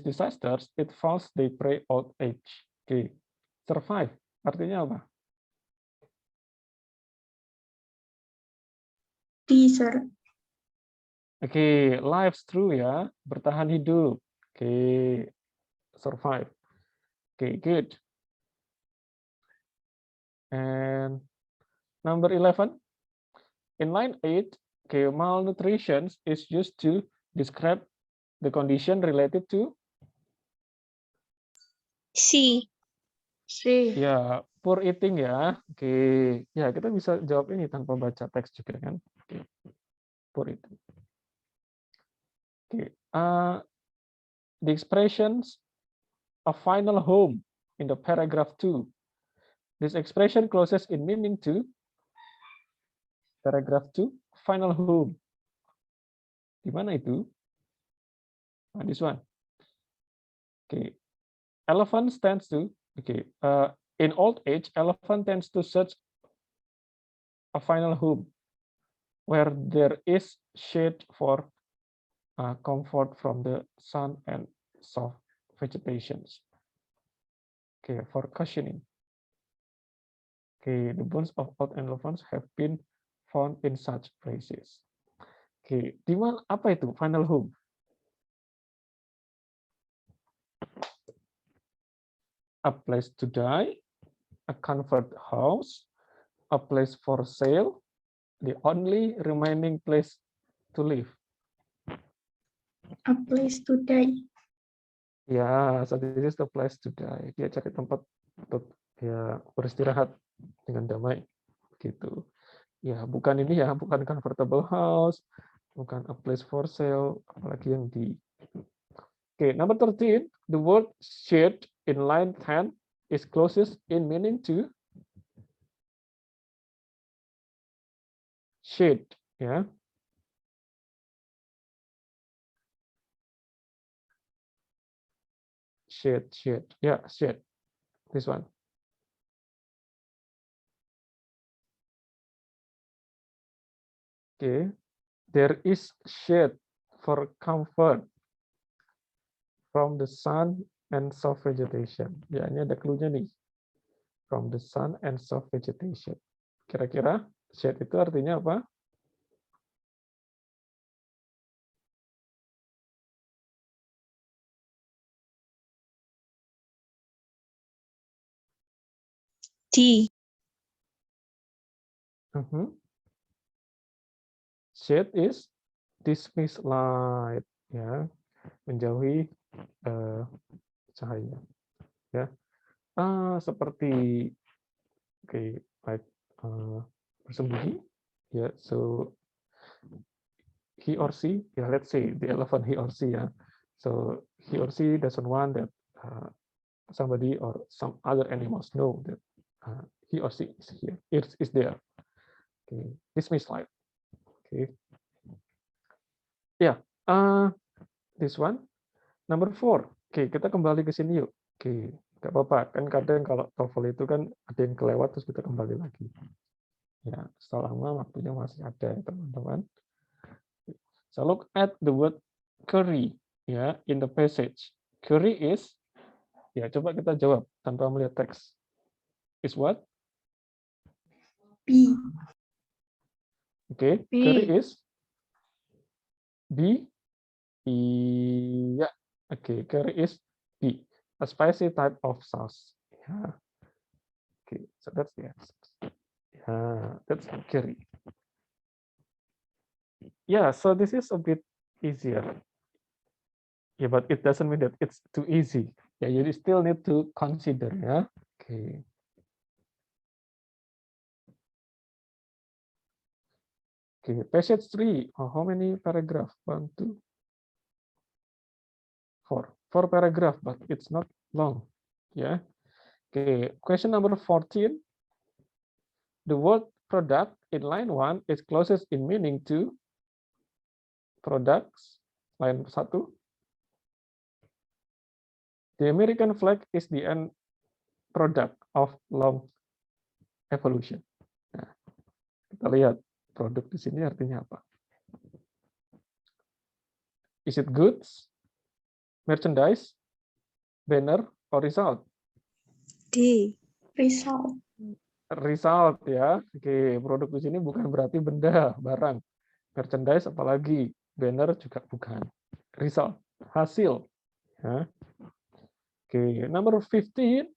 A: disasters, it falls they prey old age. Oke, survive artinya apa?
B: D, sir.
A: Oke, lives through ya, bertahan hidup. Oke, survive. Oke, good. And number 11, in line 8, okay, malnutrition is used to describe the condition related to
C: C.
B: C.
A: ya poor eating ya. Oke, ya kita bisa jawab ini tanpa baca teks juga kan. Oke, poor eating. Oke, the expressions a final home in the paragraph 2. This expression closes in meaning to paragraph 2, final home. Di mana itu? Nah, this one. Okay. Elephant tends to, okay, in old age, elephant tends to search a final home where there is shade for comfort from the sun and soft vegetations. Okay, for cushioning. Okay, the bones of old elephants have been found in such places. Okay, di mana apa itu final home? A place to die, a comfort house, a place for sale, the only remaining place to live.
B: A place to die.
A: Ya, so this is the place to die. Dia cari tempat untuk ya beristirahat dengan damai, gitu. Ya, bukan ini ya, bukan comfortable house, bukan a place for sale, apalagi yang di. Okay, number 13, the word shade in line 10 is closest in meaning to shade, ya. Shade, yeah, shade. This one. Okay, there is shade for comfort from the sun and soft vegetation. Ya, ini ada clue-nya nih. From the sun and soft vegetation. Kira-kira shade itu artinya apa?
C: D.
A: Shade is dismiss light, ya, menjauhi cahaya, ya. Seperti like bersembunyi, ya. So he or she, yeah, let's say the elephant he or she, yeah. So he or she doesn't want that somebody or some other animals know that he or she is here, is there. Okay, dismiss light. Okay, yeah. This one, number 4. Oke, kita kembali ke sini yuk. Oke, nggak apa-apa. Kan kadang kalau TOEFL itu kan ada yang kelewat terus kita kembali lagi. Ya, selama waktunya masih ada, teman-teman. So look at the word curry ya in the passage. Curry is, ya coba kita jawab tanpa melihat teks. Is what?
B: B.
A: Oke, curry is B. Iya. Oke, curry is B. a spicy type of sauce. Yeah. Okay, so that's the answer. Yeah, that's curry. Yeah, so this is a bit easier. Yeah, but it doesn't mean that it's too easy. Yeah, you still need to consider. Yeah. Okay. Okay, passage 3. Oh, how many paragraph? 1, 2, 4. 4 paragraph, but it's not long. Yeah. Okay, question number 14. The word product in line 1 is closest in meaning to products. Line 1. The American flag is the end product of long evolution. Nah, kita lihat produk di sini artinya apa. Is it goods, merchandise, banner, or result?
C: D.
B: Result.
A: Result ya. Oke, produk di sini bukan berarti benda, barang. Merchandise apalagi, banner juga bukan. Result, hasil. Ya. Oke, number 15.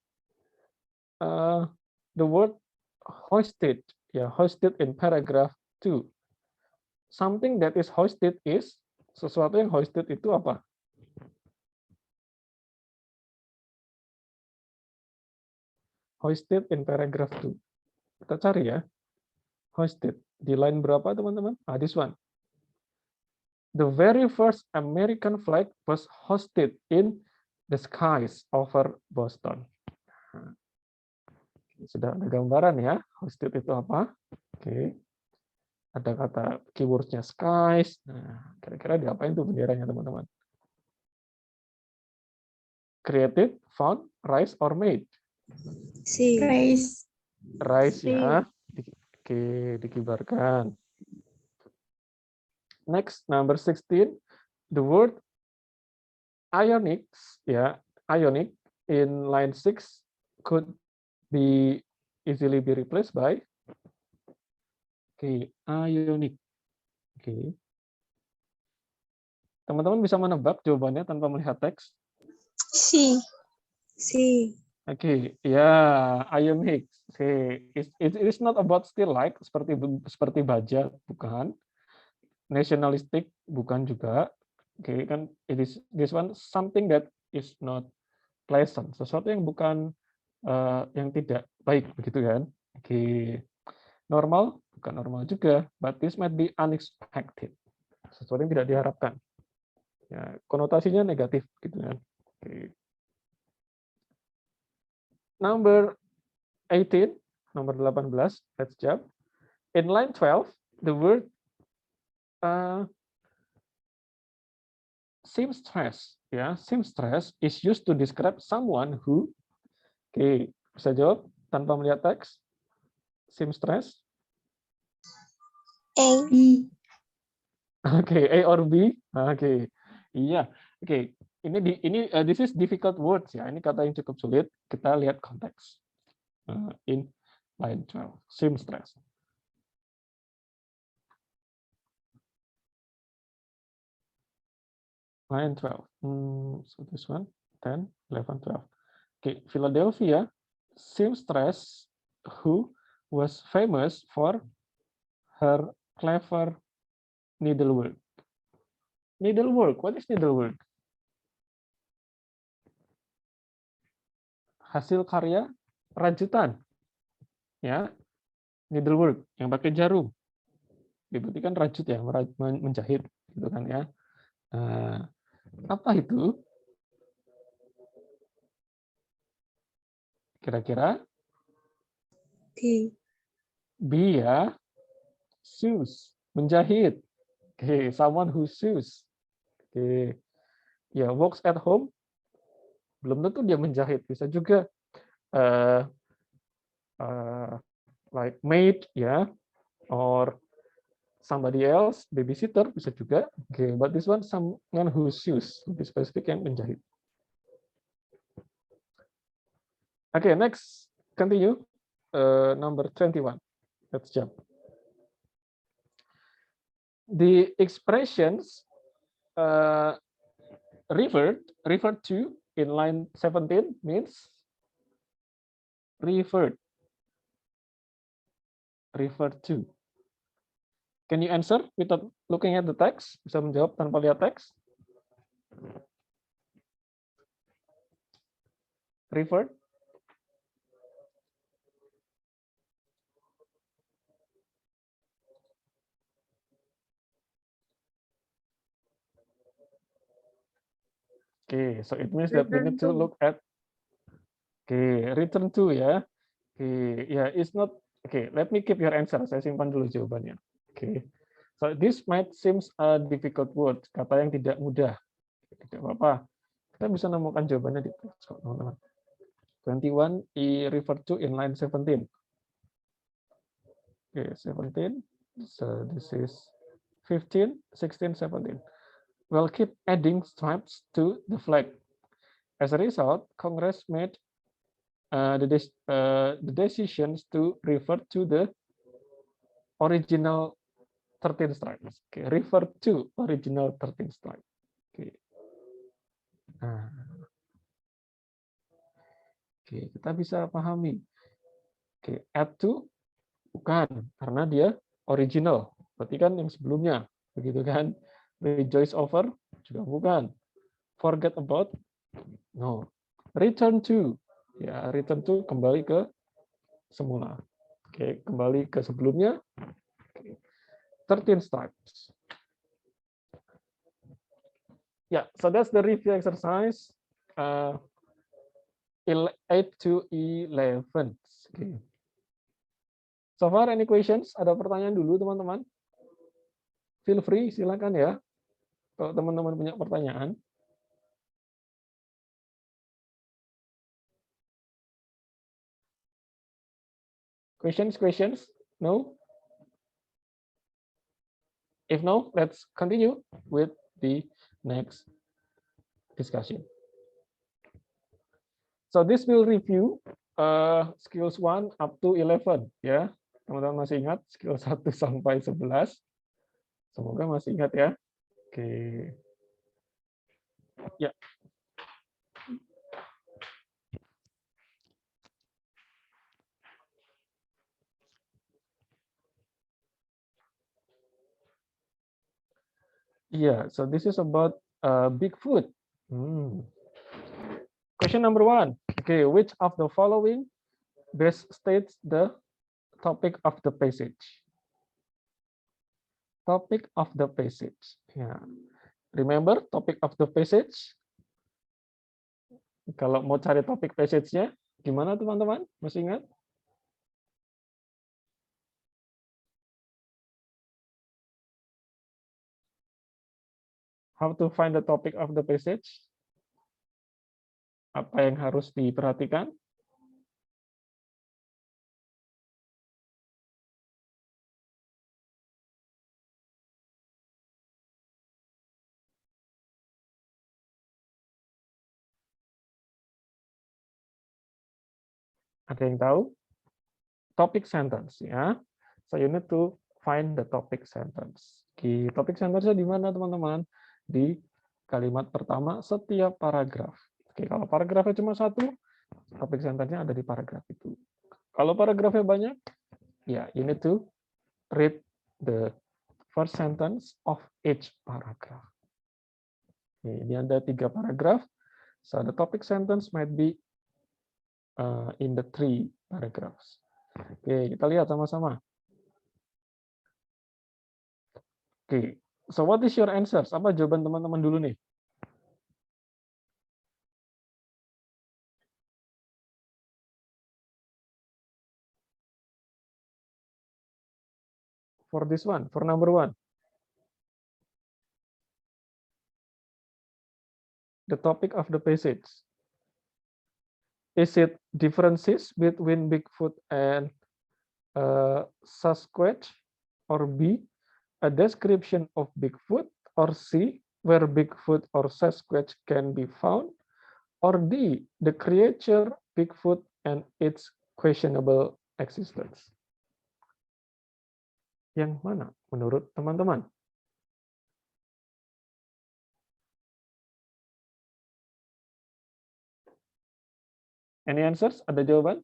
A: The word hoisted, ya, hoisted in paragraph 2. Something that is hoisted is, sesuatu yang hoisted itu apa? Hoisted in paragraph 2. Kita cari ya. Hoisted. Di line berapa, teman-teman? Ah, this one. The very first American flag was hoisted in the skies over Boston. Sudah ada gambaran ya. Hoisted itu apa? Oke. Ada kata keywordnya skies. Nah, kira-kira diapain tuh benderanya, teman-teman? Created, found, rise, or made?
C: C.
B: Raise.
A: Rise
B: C.
A: ya. Oke, dikibarkan. Next, number 16. The word ionics, ya, ionic in line 6 could be easily be replaced by ionic. Teman-teman bisa menebak jawabannya tanpa melihat teks?
C: C. C.
A: Ya, ionic. It is not about still like seperti baja, bukan. Nationalistic, bukan juga. Kan it is this one something that is not pleasant, sesuatu yang bukan yang tidak baik, begitu kan? Normal, bukan normal juga, but this might be unexpected, sesuatu yang tidak diharapkan. Ya, konotasinya negatif, gitu kan? Number 18, nomor 18, let's jump. In line 12, the word seamstress, ya, seamstress is used to describe someone who, bisa jawab tanpa melihat teks. Seamstress.
C: A.
B: B.
A: A or B. Iya. This is difficult words ya. Ini kata yang cukup sulit. Kita lihat konteks. In line 12, seamstress. Line 12. So this one, 10, 11, 12. Philadelphia, seamstress who was famous for her clever needlework. Needlework, what is needlework? Hasil karya rajutan. Ya. Needlework, yang pakai jarum. Berarti kan rajut ya, menjahit gitu kan ya. Apa itu? Kira-kira? B ya. Sews, menjahit. Someone who sews. Ya, works at home. Belum tentu dia menjahit, bisa juga like maid ya, or somebody else, babysitter bisa juga. But this one someone who sews, lebih spesifik yang menjahit. Next, continue. Number 21. Let's jump. The expressions referred to in line 17 means referred. Referred to. Can you answer without looking at the text? Bisa menjawab tanpa lihat teks? Referred. Okay, so it means that we need to look at. Okay, return to ya. Okay, yeah, it's not. Okay, let me keep your answer. Saya simpan dulu jawabannya. Okay, so this might seems a difficult word, kata yang tidak mudah. Tidak apa-apa. Kita bisa menemukan jawabannya di teks kok, teman-teman. 21 referred to in line 17. Okay, 17. So this is 15, 16, 17. We'll keep adding stripes to the flag. As a result, Congress made the decisions to refer to the original 13 stripes. Okay, refer to original 13 stripes. Okay. Nah. Oke, kita bisa pahami. Oke, add to bukan, karena dia original. Berarti kan yang sebelumnya, begitu kan? Rejoice over juga bukan. Forget about, no. Return to, ya return to kembali ke semula. Oke, kembali ke sebelumnya. 13 stripes. Yeah, so that's the review exercise. 8 to 11. Okay. So far, any questions? Ada pertanyaan dulu, teman-teman? Feel free, silakan ya. Kalau teman-teman punya pertanyaan. Questions? No? If no, let's continue with the next discussion. So this will review skills 1 up to 11 ya. Teman-teman masih ingat skill 1 sampai 11? Semoga masih ingat ya. Oke. Ya. Yeah, so this is about Bigfoot. Question number 1. Okay, which of the following best states the topic of the passage? Topic of the passage. Yeah. Remember topic of the passage? Kalau mau cari topik passage-nya, gimana teman-teman? Masih ingat? How to find the topic of the passage? Apa yang harus diperhatikan? Ada yang tahu? Topic sentence ya. So you need to find the topic sentence. Oke, topic sentence-nya di mana teman-teman? Di kalimat pertama setiap paragraf. Oke, kalau paragrafnya cuma satu, topic sentence-nya ada di paragraf itu. Kalau paragrafnya banyak, ya you need to read the first sentence of each paragraph. Oke, ini ada 3 paragraf. So the topic sentence might be in the 3 paragraphs. Oke, kita lihat sama-sama. Oke, so what is your answers? Apa jawaban teman-teman dulu nih? For this one, for number 1. The topic of the passage. Is it differences between Bigfoot and Sasquatch? Or B, a description of Bigfoot? Or C, where Bigfoot or Sasquatch can be found? Or D, the creature Bigfoot and its questionable existence? Yang mana menurut teman-teman? Any answers? Ada jawaban?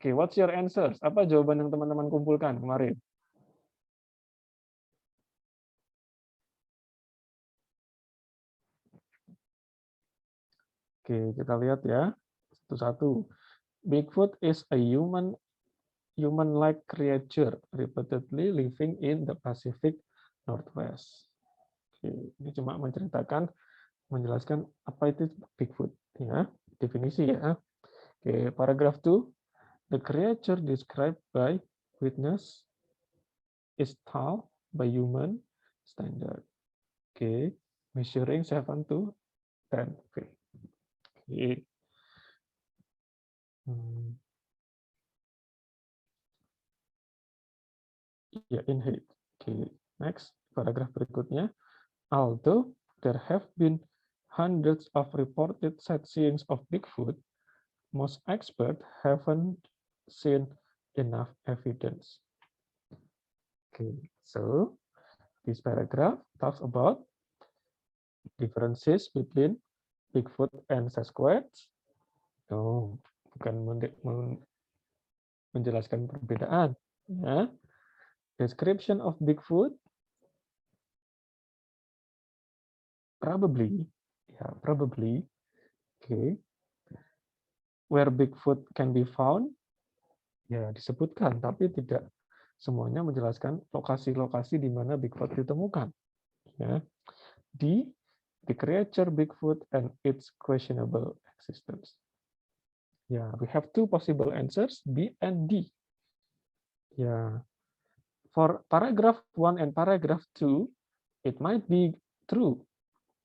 A: Oke, what's your answers? Apa jawaban yang teman-teman kumpulkan kemarin? Oke, kita lihat ya satu-satu. Bigfoot is a human-like creature repeatedly living in the Pacific Northwest. Oke, ini cuma menjelaskan apa itu Bigfoot ya, definisi ya. Oke, paragraph 2. The creature described by witness is tall by human standard. Oke, measuring 7 to 10 feet. Oke. Ya, in height. Oke, next, paragraf berikutnya. Although there have been hundreds of reported sightings of Bigfoot, most experts haven't seen enough evidence. Okay, so this paragraph talks about differences between Bigfoot and Sasquatch. Oh, bukan menjelaskan perbedaan. Ya. Description of Bigfoot. Probably. Okay. Where Bigfoot can be found, ya disebutkan, tapi tidak semuanya menjelaskan lokasi-lokasi di mana Bigfoot ditemukan. Ya. The creature Bigfoot and its questionable existence. Yeah, we have two possible answers, B and D. Yeah. For paragraph 1 and paragraph 2, it might be true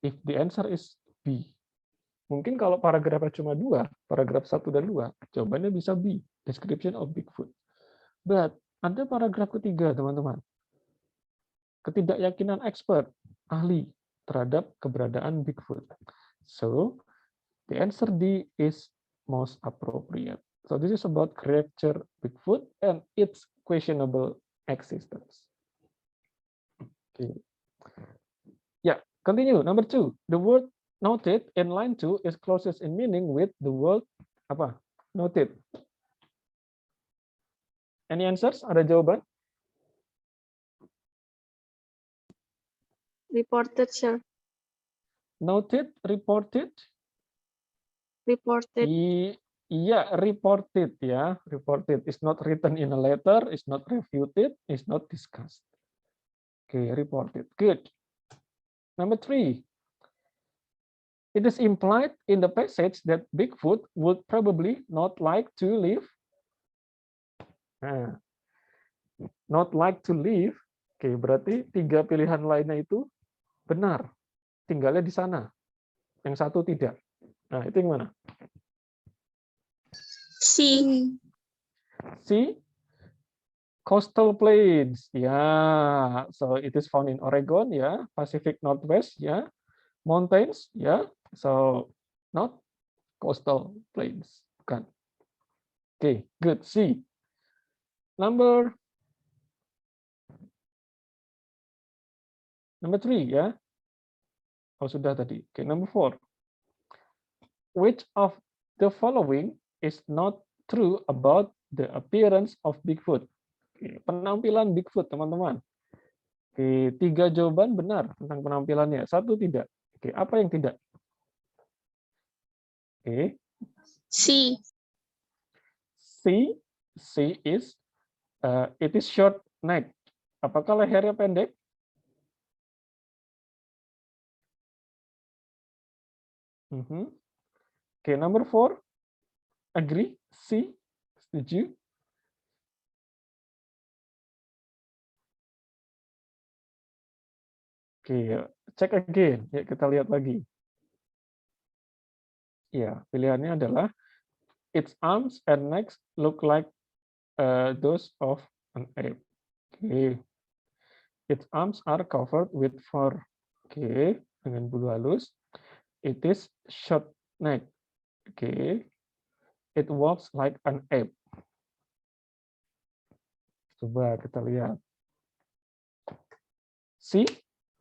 A: if the answer is B. Mungkin kalau paragrafnya cuma 2, paragraf 1 dan 2, jawabannya bisa B, description of Bigfoot. But ada paragraf ketiga, teman-teman. Ketidakyakinan expert, ahli, terhadap keberadaan Bigfoot. So, the answer D is most appropriate. So, this is about creature Bigfoot and its questionable existence. Okay. Yeah, continue. Number 2, the word noted in line 2 is closest in meaning with the word apa? Noted. Any answers? Ada jawaban?
C: Reported, sir.
A: Noted, reported?
C: Reported.
A: Iya, reported ya. Reported is not written in a letter, is not refuted, is not discussed. Okay, reported. Good. Number 3. It is implied in the passage that Bigfoot would probably not like to live. Nah, not like to live. Oke, berarti 3 pilihan lainnya itu benar. Tinggalnya di sana. Yang satu tidak. Nah, itu yang mana?
C: C.
A: C. Coastal plains. Yeah, so it is found in Oregon, yeah. Pacific Northwest, yeah. Mountains, yeah. So not coastal plains. Bukan. Okay, good. C. Number 3, ya. Oh, sudah tadi. Okay, number 4. Which of the following is not true about the appearance of Bigfoot? Okay, penampilan Bigfoot, teman-teman. Oke, 3 jawaban benar tentang penampilannya, 1 tidak. Oke, apa yang tidak? Oke.
C: C.
A: C is it is short neck. Apakah lehernya pendek? Oke, number 4. Agree? C. Setuju? Oke, check again. Ya, kita lihat lagi. Ya, pilihannya adalah its arms and necks look like those of an ape. Oke. Its arms are covered with fur. Oke, dengan bulu halus. It is short neck. Oke. It walks like an ape. Coba kita lihat. C?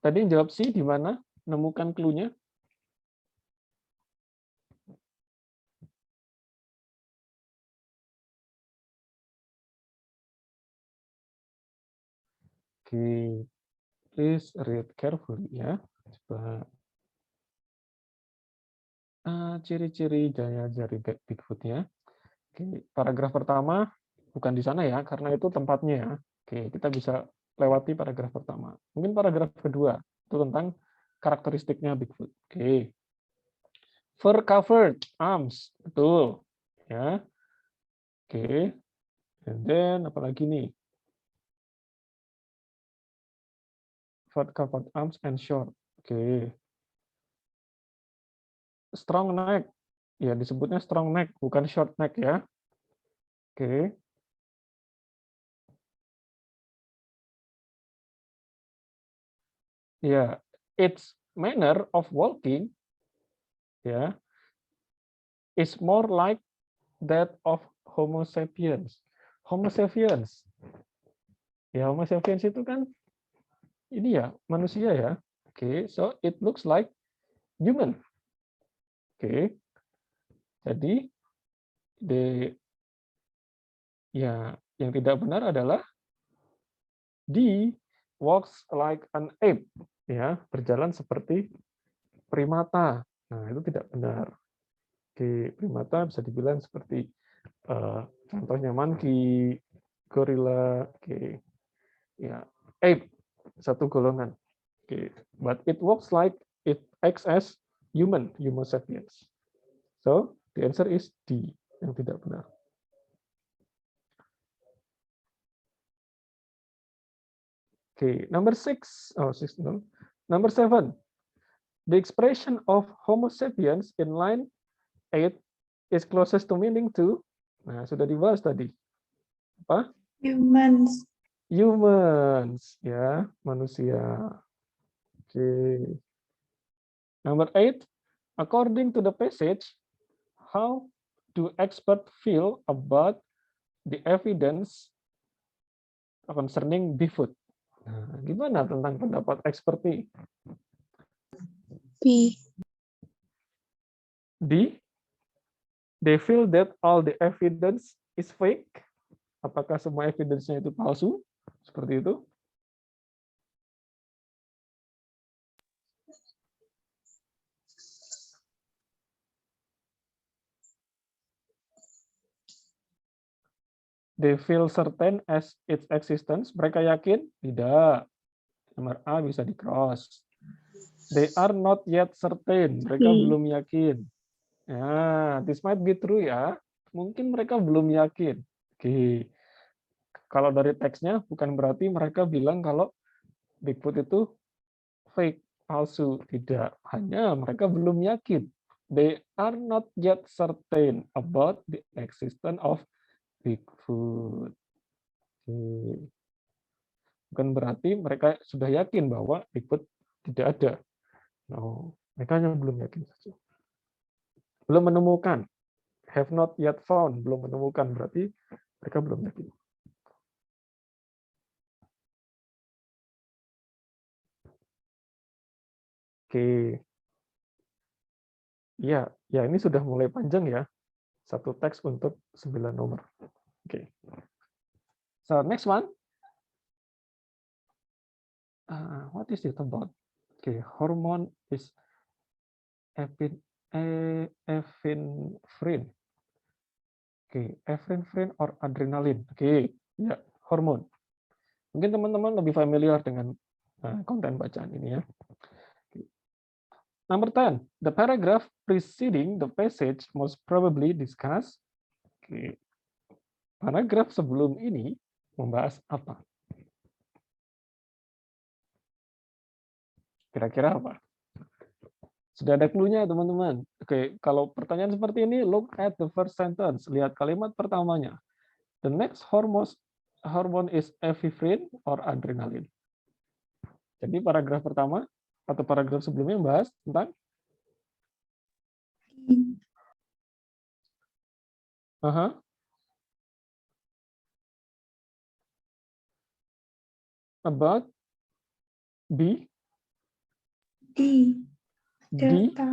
A: Tadi yang jawab C di mana? Nemukan clue-nya. Oke, please read carefully ya. Coba ciri-ciri daya jari Bigfoot-nya. Oke, paragraf pertama bukan di sana ya, karena itu tempatnya ya. Oke, kita bisa lewati paragraf pertama. Mungkin paragraf kedua itu tentang karakteristiknya Bigfoot. Oke, fur covered arms, betul ya. Oke, and then apalagi nih? Fur covered arms and short. Oke, strong neck, ya disebutnya strong neck, bukan short neck ya. Oke. Ya, its manner of walking ya is more like that of Homo sapiens. Homo sapiens. Ya, Homo sapiens itu kan ini ya, manusia ya. Oke, so it looks like human. Oke. Jadi ya yang tidak benar adalah he walks like an ape ya, berjalan seperti primata. Nah, itu tidak benar. Oke, primata bisa dibilang seperti contohnya monkey, gorilla, oke, ya, ape satu golongan. Oke, but it works like it acts as Homo sapiens. So the answer is D, yang tidak benar. Oke, number 6, no. Number 7, the expression of Homo sapiens in line 8 is closest to meaning to, nah sudah dibahas tadi, apa?
B: Humans.
A: Humans, ya, manusia. Oke. Number 8, according to the passage, how do experts feel about the evidence concerning Bigfoot? Nah, gimana tentang pendapat expert nih?
C: B.
A: D, they feel that all the evidence is fake. Apakah semua evidence-nya itu palsu? Seperti itu. They feel certain as its existence. Mereka yakin? Tidak. Nomor A bisa di-cross. They are not yet certain. Mereka belum yakin. Ya, this might be true ya. Mungkin mereka belum yakin. Oke. Kalau dari teksnya bukan berarti mereka bilang kalau Bigfoot itu fake, palsu. Tidak. Hanya mereka belum yakin. They are not yet certain about the existence of Bigfoot. Oke. Bukan berarti mereka sudah yakin bahwa Bigfoot tidak ada. No, mereka hanya belum yakin saja. Belum menemukan. Have not yet found. Belum menemukan. Berarti mereka belum yakin. Oke. Ya, ya ini sudah mulai panjang ya. Satu teks untuk 9 nomor. Oke. So, next one. What is it about? Okay, hormone is epinephrine. Oke, epinephrine or adrenaline. Oke, ya, hormon. Mungkin teman-teman lebih familiar dengan konten bacaan ini ya. Number 10, the paragraph preceding the passage most probably discuss. Oke. Paragraf sebelum ini membahas apa? Kira-kira apa? Sudah ada clue-nya, teman-teman. Oke, kalau pertanyaan seperti ini, look at the first sentence. Lihat kalimat pertamanya. The next hormone is epinephrine or adrenaline. Jadi paragraf pertama atau paragraf sebelumnya membahas tentang about B,
B: D. Delta.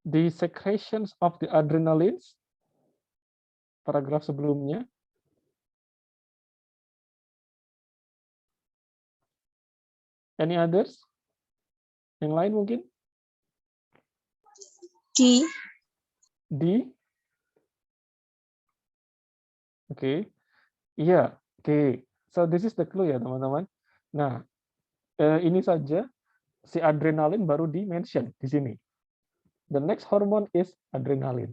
A: The secretions of the adrenalines, paragraf sebelumnya. Any others? Yang lain mungkin?
C: D.
A: D. Oke. Iya, oke. So this is the clue ya, teman-teman. Nah, ini saja si adrenalin baru di-mention di sini. The next hormone is adrenaline.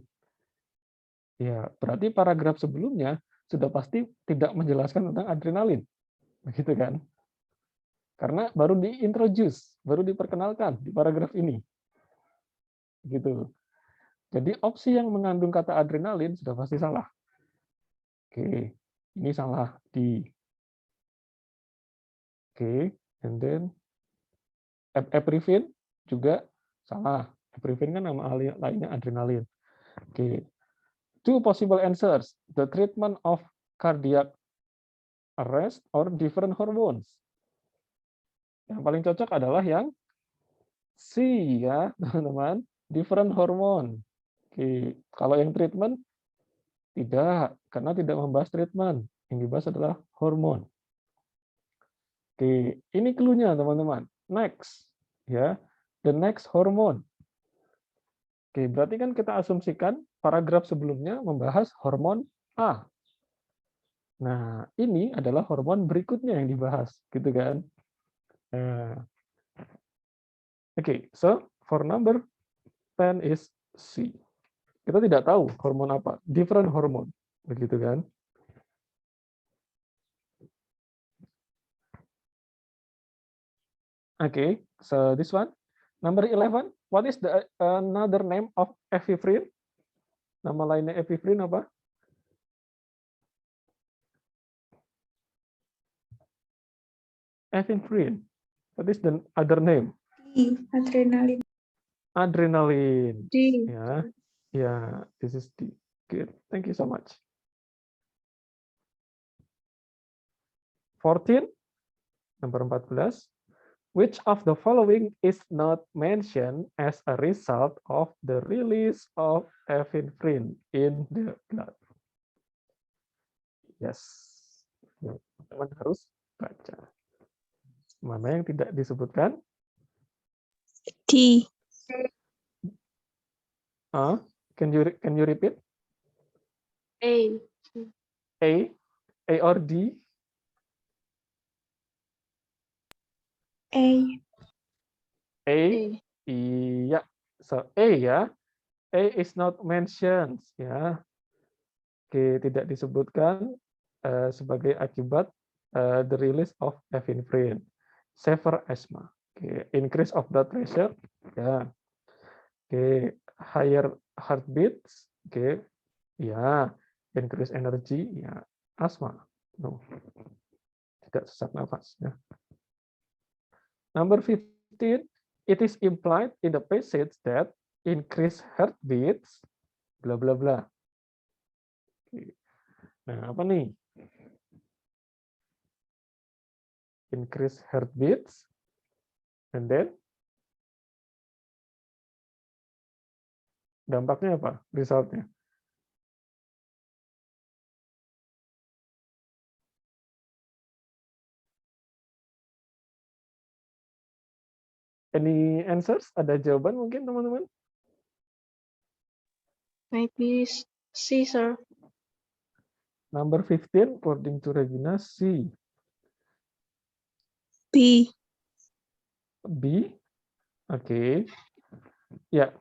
A: Ya, berarti paragraf sebelumnya sudah pasti tidak menjelaskan tentang adrenalin. Begitu kan? Karena baru diintroduce, baru diperkenalkan di paragraf ini. Gitu. Jadi opsi yang mengandung kata adrenalin sudah pasti salah. Oke, ini salah di. Oke, and then epinephrine juga salah. Epinephrine kan nama lainnya adrenalin. Oke. Two possible answers. The treatment of cardiac arrest or different hormones. Yang paling cocok adalah yang C ya, teman-teman. Different hormone. Oke, kalau yang treatment tidak, karena tidak membahas treatment. Yang dibahas adalah hormon. Oke, ini clue-nya teman-teman. Next, ya, the next hormone. Oke, berarti kan kita asumsikan paragraf sebelumnya membahas hormon A. Nah, ini adalah hormon berikutnya yang dibahas, gitu kan? Oke, so for number 10 is C. Kita tidak tahu hormon apa, different hormone, begitu kan? Okay, so this one, number 11. What is the another name of epinephrine? Nama lainnya epinephrine apa? Epinephrine. What is the other name?
B: D. Adrenaline.
A: Adrenaline.
C: D.
A: Ya, ya, this is D. Good. Thank you so much. 14, number 14. Which of the following is not mentioned as a result of the release of epinephrine in the blood? Yes, teman harus baca. Mana yang tidak disebutkan?
C: D.
A: Can you repeat?
C: A.
A: A or D?
B: A.
A: A. Iya. So A ya. A is not mentioned ya. Oke, tidak disebutkan sebagai akibat the release of epinephrine. Severe asthma. Oke, increase of blood pressure ya. Oke, higher heartbeats. Oke. Ya, increase energy ya. Asma. No. Tidak sesak nafas ya. Number 15, it is implied in the passage that increase heartbeats, bla bla bla. Nah, apa nih? Increase heartbeats, and then dampaknya apa? Resultnya? Any answers? Ada jawaban mungkin teman-teman?
C: Maybe C, sir.
A: Number 15, according to Regina, C.
C: B.
A: B. Oke. Ya.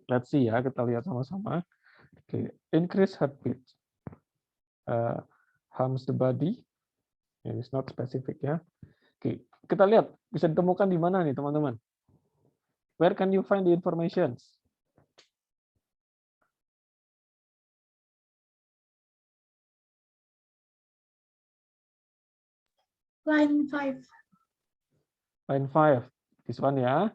A: Let's see ya, kita lihat sama-sama. Oke, increase heartbeat. Harms the body. It's not specific ya. Oke, kita lihat bisa ditemukan di mana nih teman-teman? Where can you find the information?
B: Line 5.
A: Line 5. This one ya.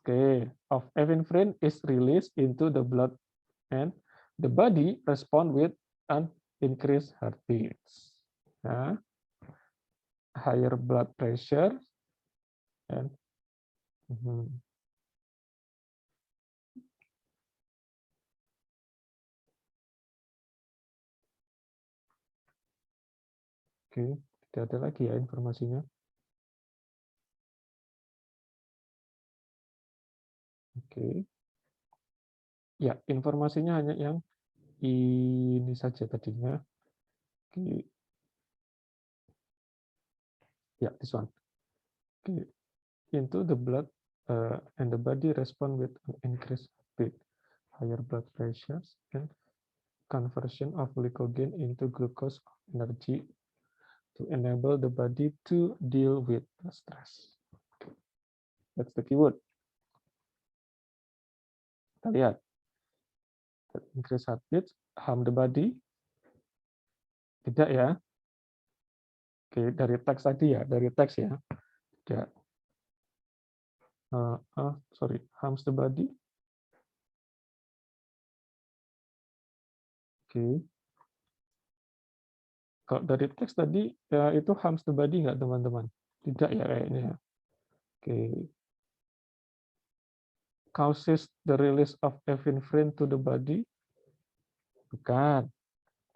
A: Oke, of epinephrine is released into the blood and the body respond with an increased heartbeat. Ya. higher blood pressure, and oke, tidak ada lagi ya informasinya. Oke. Ya, informasinya hanya yang ini saja tadinya. Oke. Ya, this one. Oke. Into the blood and the body respond with an increased heartbeat, higher blood pressures, and conversion of glycogen into glucose energy to enable the body to deal with the stress. That's the keyword. Kita lihat. Increase heartbeat, harm the body. Tidak ya. Oke, dari teks tadi ya, dari teks ya. Tidak. Sorry, harms the body. Oke. Kalau dari teks tadi ya itu harms the body nggak teman-teman? Tidak ya kayaknya. Oke. Causes the release of epinephrine to the body? Bukan.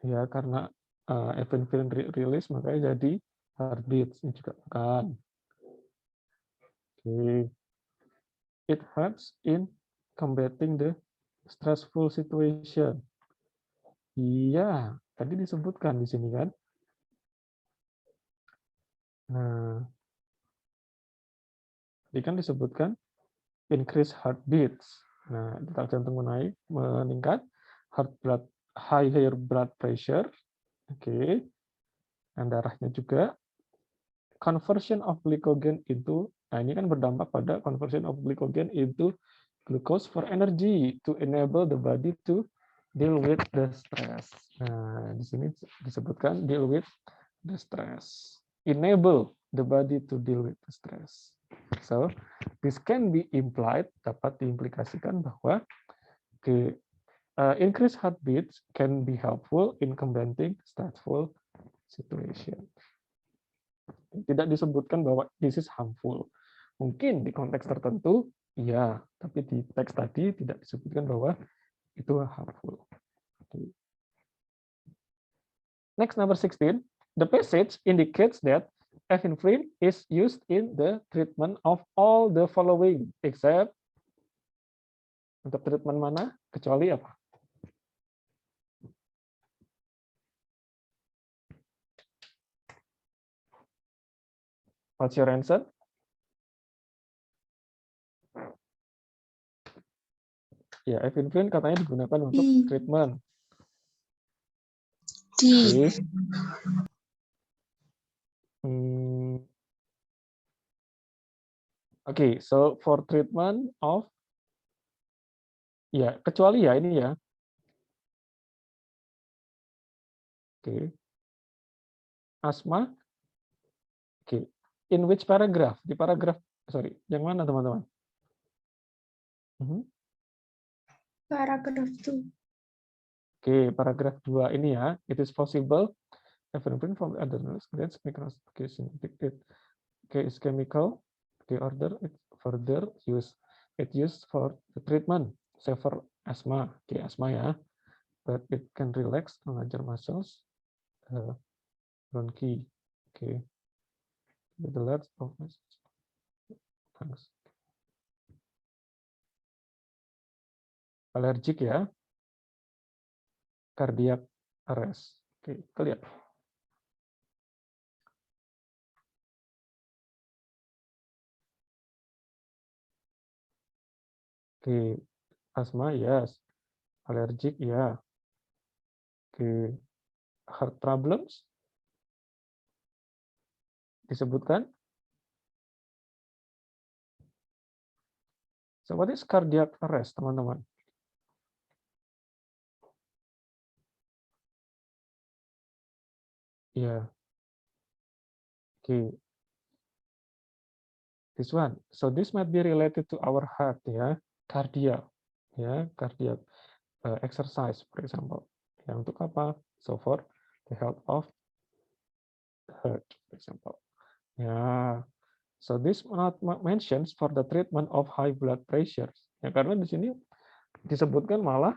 A: Ya karena epinephrine release makanya jadi heartbeat. Ini juga bukan. Oke. It helps in combating the stressful situation. Iya, tadi disebutkan di sini kan. Nah, tadi kan disebutkan increase heartbeats. Nah, detak jantung meningkat, higher blood pressure, oke, dan darahnya juga. Conversion of glycogen into, nah ini kan berdampak pada conversion of glycogen into glucose for energy to enable the body to deal with the stress. Nah, di sini disebutkan deal with the stress. Enable the body to deal with the stress. So, this can be implied, dapat diimplikasikan bahwa increased heartbeats can be helpful in combating stressful situation. Tidak disebutkan bahwa this is harmful. Mungkin di konteks tertentu, iya, tapi di teks tadi tidak disebutkan bahwa itu harmful. Next, number 16. The passage indicates that epinephrine is used in the treatment of all the following, except untuk treatment mana? Kecuali apa? What's your answer? Ya, epinephrine katanya digunakan untuk treatment. Okay. Okay, so for treatment of, ya kecuali ya ini ya. Oke. Asma. Oke. In which paragraph? Di paragraf, sorry, yang mana teman-teman?
B: Paragraf 2.
A: Oke, paragraf 2 ini ya. It is possible epinephrine from adrenals gets microcation. Okay, is chemical. Okay, order it further use. It used for the treatment severe asthma. Okay, asma ya. But it can relax larger muscles, bronchi. Okay. The large of allergic ya. Cardiac arrest. Oke, kita lihat. Oke, asma yes. Allergic ya. Oke, heart problems disebutkan. So what is cardiac arrest, teman-teman? Ya. Oke. This one. So this might be related to our heart ya, cardiac ya, cardiac exercise for example. Ya, untuk apa? So for the health of the heart for example. Ya, so this not mentions for the treatment of high blood pressure. Ya, karena di sini disebutkan malah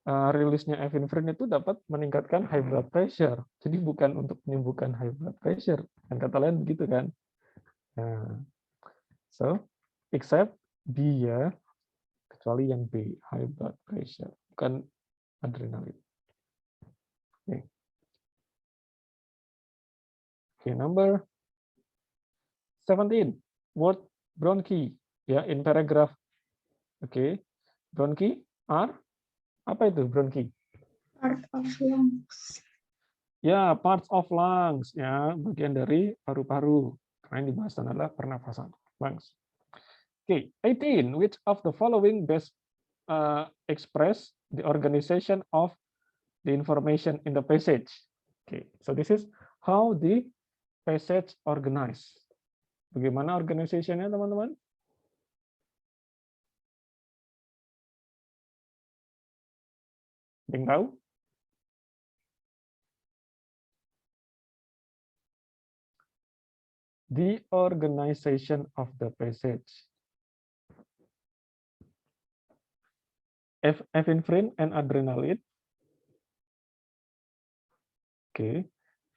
A: rilisnya epinefrin itu dapat meningkatkan high blood pressure. Jadi bukan untuk menyembuhkan high blood pressure. Dan kata lain begitu kan. Nah, so except B ya, kecuali yang B, high blood pressure, bukan adrenalin. Oke. Okay, number 17, word bronchi ya in paragraph. Oke. Bronchi are apa itu bronchi?
B: Part of lungs.
A: Ya, parts of lungs ya, bagian dari paru-paru. Karena yang dibahas adalah pernafasan lungs. Oke, 18, which of the following best express the organization of the information in the passage? Okay, so this is how the passage organized. Bagaimana organization-nya, teman-teman? Ada yang tahu? The organization of the passage. Epinephrine and adrenaline. Okay.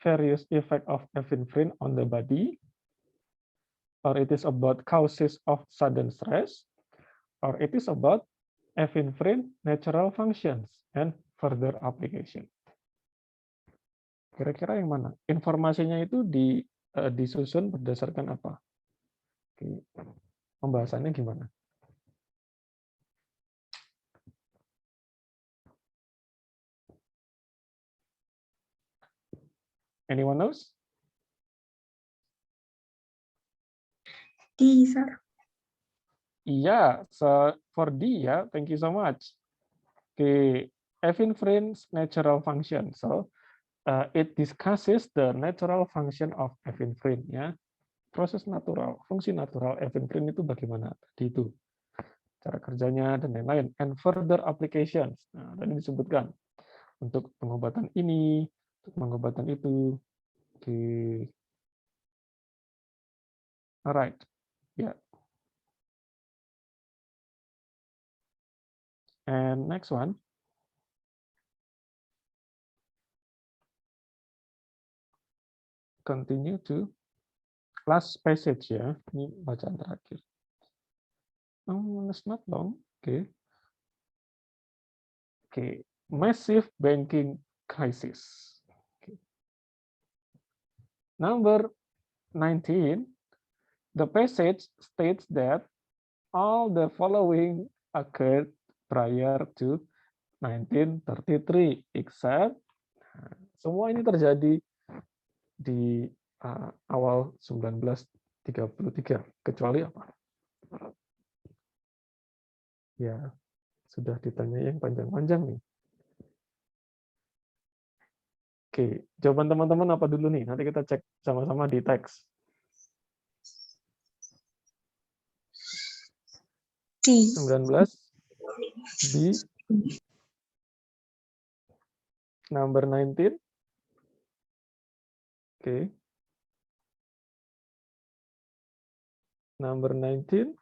A: Various effect of epinephrine on the body. Or it is about causes of sudden stress. Or it is about epinephrine natural functions and further application. Kira-kira yang mana? Informasinya itu disusun berdasarkan apa? Oke. Pembahasannya gimana? Anyone knows?
B: D, sir.
A: Iya, so for D ya, thank you so much. Oke, epinephrine's natural function. So it discusses the natural function of epinephrine ya. Proses natural, fungsi natural epinephrine itu bagaimana? Tadi itu cara kerjanya dan lain-lain. And further applications. Nah, tadi disebutkan untuk pengobatan ini, untuk pengobatan itu. Oke. Alright. Ya. And next one. Continue to last passage ya. Ini bacaan terakhir. Oh, it's not long. Okay. Okay. Massive banking crisis. Okay. Number 19. The passage states that all the following occurred prior to 1933, except semua ini terjadi di awal 1933, kecuali apa? Ya, sudah ditanya yang panjang-panjang nih. Oke, jawaban teman-teman apa dulu nih? Nanti kita cek sama-sama di teks.
B: D.
A: 19 B. Number 19. Oke. Number 19.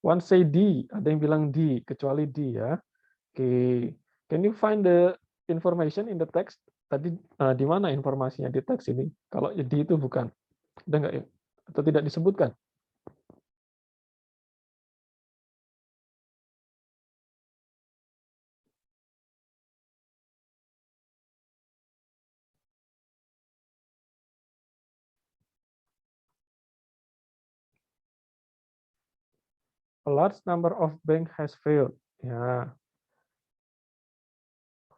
A: One say D. Ada yang bilang D, kecuali D ya. Oke. Can you find the information in the text? Tadi di mana informasinya di teks ini? Kalau D itu bukan. Ada nggak ya? Atau tidak disebutkan? A large number of bank has failed. Ya.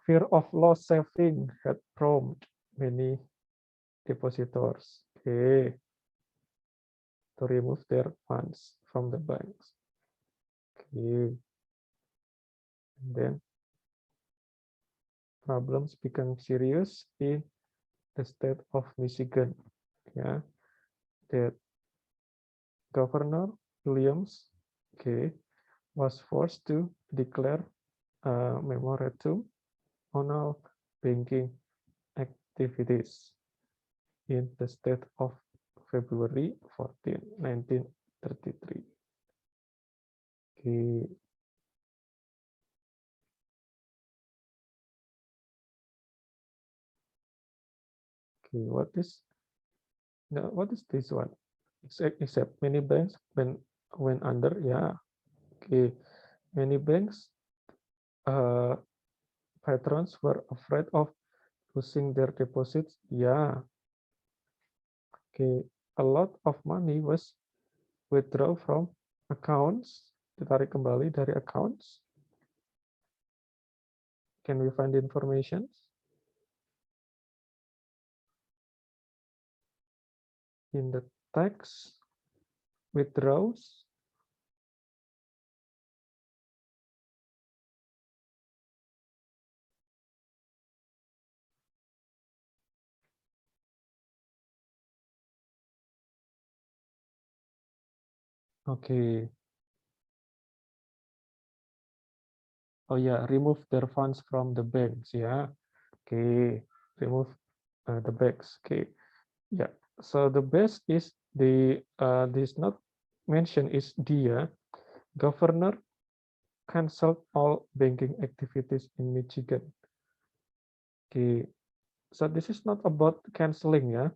A: Fear of loss saving had prompted many depositors. Okay. To remove their funds from the banks. Okay. And then problems become serious in the state of Michigan. Yeah. That Governor Williams, okay, was forced to declare a moratorium on all banking activities in the state of February 14, 1933. Okay. Okay, what is this one? Except many banks went under. Yeah. Okay. Many banks patrons were afraid of losing their deposits. Yeah. Okay. A lot of money was withdrawn from accounts. Ditarik kembali dari accounts. Can we find the information? In the text, withdraws. Okay. Oh yeah, remove their funds from the banks. Yeah. Okay. Remove the banks. Okay. Yeah. So the best is this not mentioned is dia. Governor canceled all banking activities in Michigan. Okay. So this is not about canceling ya.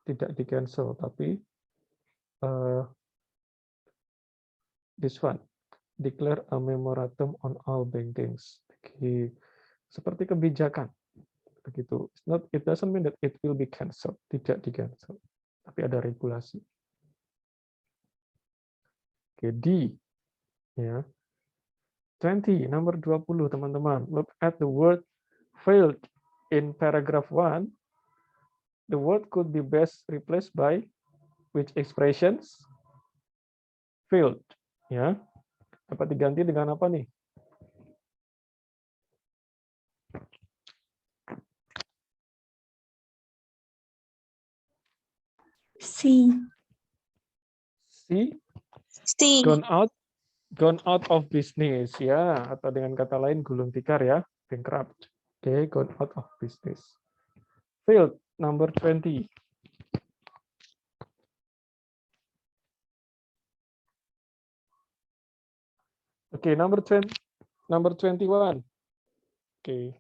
A: Tidak di cancel tapi this one. Declare a memorandum on all bankings. Okay. Seperti kebijakan begitu. It doesn't mean that it will be cancelled, tidak di cancel, tapi ada regulasi. Oke, D ya. 20, nomor 20 teman-teman. Look at the word failed in paragraph 1. The word could be best replaced by which expressions? Failed ya. Dapat diganti dengan apa nih?
B: C.
A: C.
C: C.
A: Gone out of business ya, atau dengan kata lain gulung tikar ya, bankrupt. Okay, gone out of business. Failed, number 20. Okay, number 21. Okay.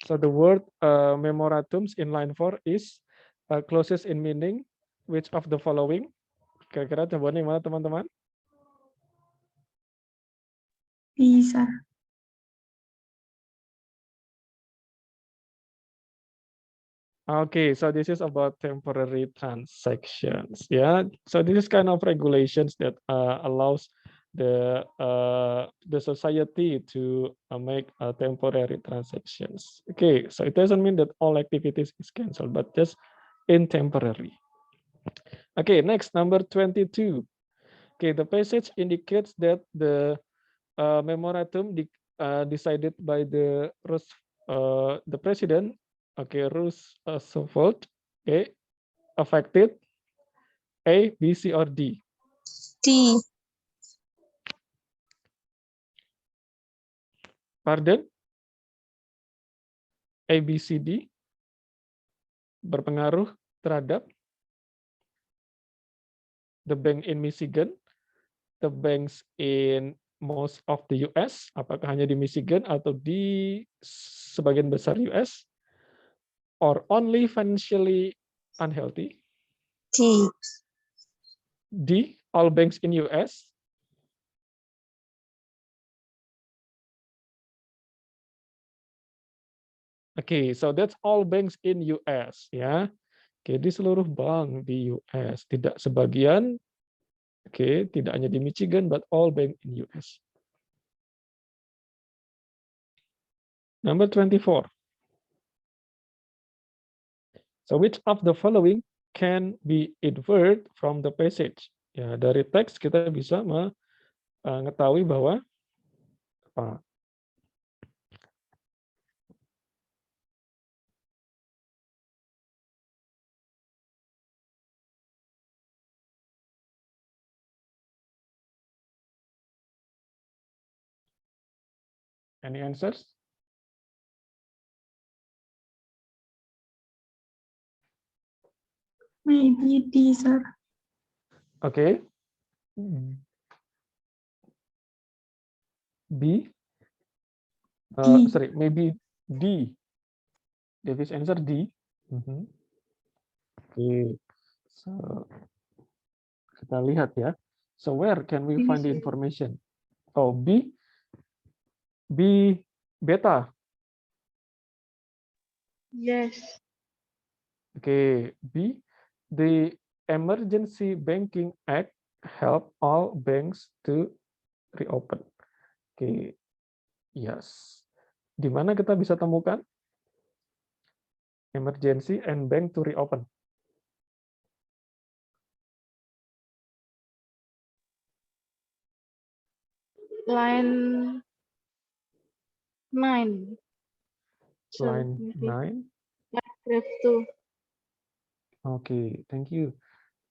A: So the word memorandums in line 4 is closest in meaning. Which of the following? Kira-kira jawabannya mana teman-teman?
B: Bisa.
A: Okay, so this is about temporary transactions. Yeah, so this is kind of regulations that allows the society to make temporary transactions. Okay, so it doesn't mean that all activities is cancelled, but just in temporary. Okay, next, number 22. Okay, the passage indicates that the memorandum decided by the president, okay, Roosevelt, okay, affected A, B, C, or D?
C: D.
A: Pardon? A, B, C, D berpengaruh terhadap the bank in Michigan, the banks in most of the US, apakah hanya di Michigan atau di sebagian besar US, or only financially unhealthy?
C: D.
A: D, all banks in US. Okay, so that's all banks in US ya. Oke, di seluruh bank di US, tidak sebagian. Oke, tidak hanya di Michigan but all bank in US. Number 24. So which of the following can be inferred from the passage? Ya, dari teks kita bisa mengetahui bahwa apa? Any answers?
B: Maybe D, sir.
A: Okay. B.
B: D.
A: Sorry, maybe D. Davis answer D. Oke. So, kita lihat ya. So where can we find the information? Oh, B. B beta.
C: Yes.
A: Okay, B. The Emergency Banking Act help all banks to reopen. Okay, yes. Di mana kita bisa temukan emergency and bank to reopen?
C: Line 9.
A: Line 9.
C: Paragraph 2.
A: Okay, thank you.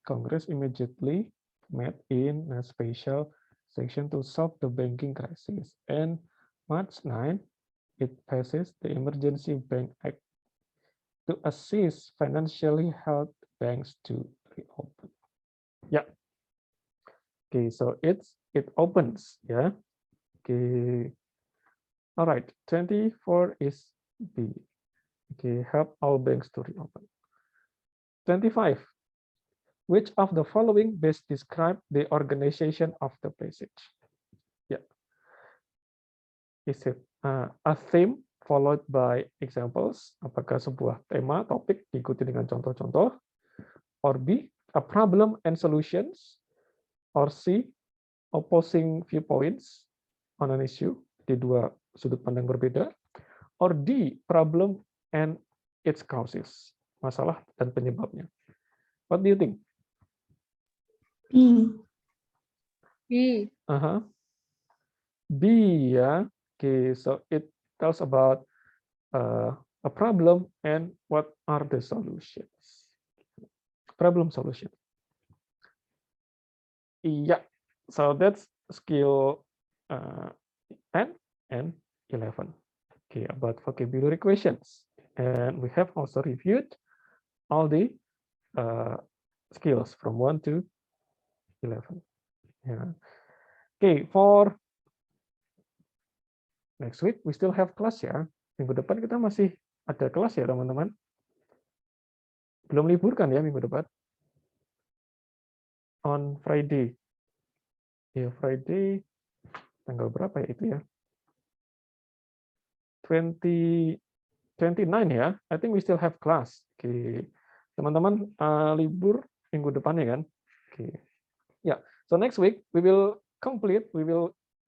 A: Congress immediately met in a special session to solve the banking crisis. And March 9, it passes the Emergency Bank Act to assist financially held banks to reopen. Yeah. Okay, so it opens. Yeah. Okay. All right. 24 is B. Okay, help all banks to reopen. 25. Which of the following best describe the organization of the passage? Yeah. Is it a theme followed by examples? Apakah sebuah tema, topik diikuti dengan contoh-contoh? Or B, a problem and solutions? Or C, opposing viewpoints on an issue? Di dua sudut pandang berbeda. Or D, problem and its causes? Masalah dan penyebabnya. What do you think?
B: B.
C: B.
A: B, yeah. Okay, so it tells about a problem and what are the solutions. Problem solution. Yeah, so that's skill 10 and 11. Okay, about vocabulary questions. And we have also reviewed all the skills from 1 to 11. Yeah. Okay, for next week we still have class ya. Minggu depan kita masih ada kelas ya teman-teman. Belum libur kan ya minggu depan? On Friday. Ya, Friday tanggal berapa ya itu ya? 29 ya. I think we still have class. Oke. Teman-teman libur minggu depan ya kan? Oke. Ya, so next week we will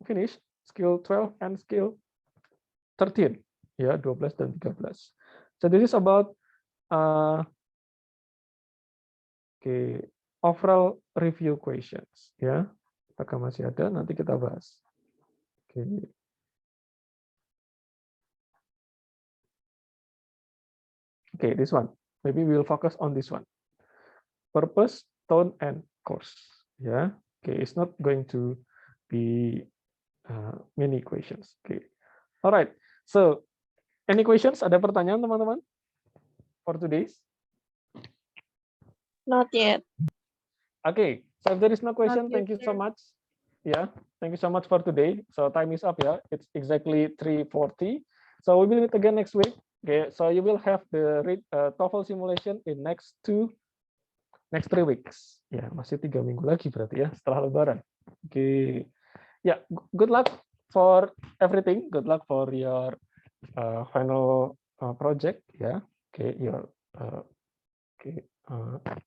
A: finish skill 12 and skill 13. Ya, 12 dan 13. So this is about overall review questions ya. Apakah masih ada? Nanti kita bahas. Okay, this one. Maybe we will focus on this one. Purpose, tone, and course. Yeah. Okay, it's not going to be many questions. Okay. All right. So, any questions? Ada pertanyaan teman-teman for today's?
C: Not yet.
A: Okay. So if there is no question, thank you so much. Yeah, thank you so much for today. So time is up. Yeah, it's exactly 3:40. So we will meet again next week. Okay. So you will have the TOEFL simulation in next 3 weeks. Ya, masih 3 minggu lagi berarti ya setelah Lebaran. Okay. Yeah, good luck for everything. Good luck for your final project. Yeah. Okay, your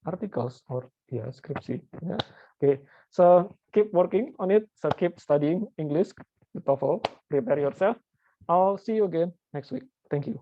A: articles or skripsi. Yeah. Okay, so keep working on it. So keep studying English, the TOEFL. Prepare yourself. I'll see you again next week. Thank you.